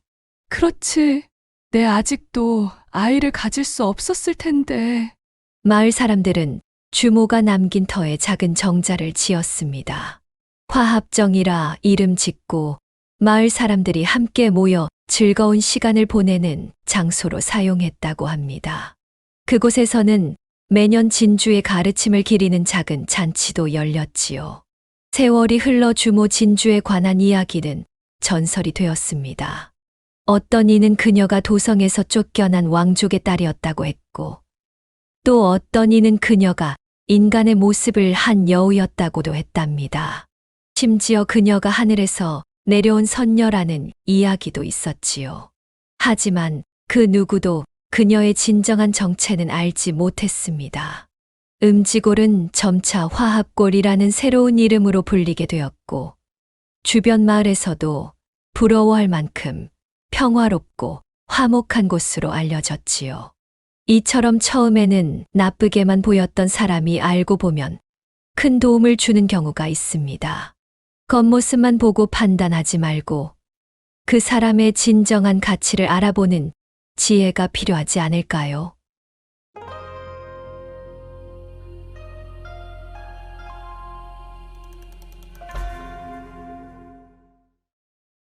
그렇지. 내 아직도 아이를 가질 수 없었을 텐데. 마을 사람들은 주모가 남긴 터에 작은 정자를 지었습니다. 화합정이라 이름 짓고 마을 사람들이 함께 모여 즐거운 시간을 보내는 장소로 사용했다고 합니다. 그곳에서는 매년 진주의 가르침을 기리는 작은 잔치도 열렸지요. 세월이 흘러 주모 진주에 관한 이야기는 전설이 되었습니다. 어떤 이는 그녀가 도성에서 쫓겨난 왕족의 딸이었다고 했고, 또 어떤 이는 그녀가 인간의 모습을 한 여우였다고도 했답니다. 심지어 그녀가 하늘에서 내려온 선녀라는 이야기도 있었지요. 하지만 그 누구도 그녀의 진정한 정체는 알지 못했습니다. 음지골은 점차 화합골이라는 새로운 이름으로 불리게 되었고, 주변 마을에서도 부러워할 만큼 평화롭고 화목한 곳으로 알려졌지요. 이처럼 처음에는 나쁘게만 보였던 사람이 알고 보면 큰 도움을 주는 경우가 있습니다. 겉모습만 보고 판단하지 말고 그 사람의 진정한 가치를 알아보는 지혜가 필요하지 않을까요?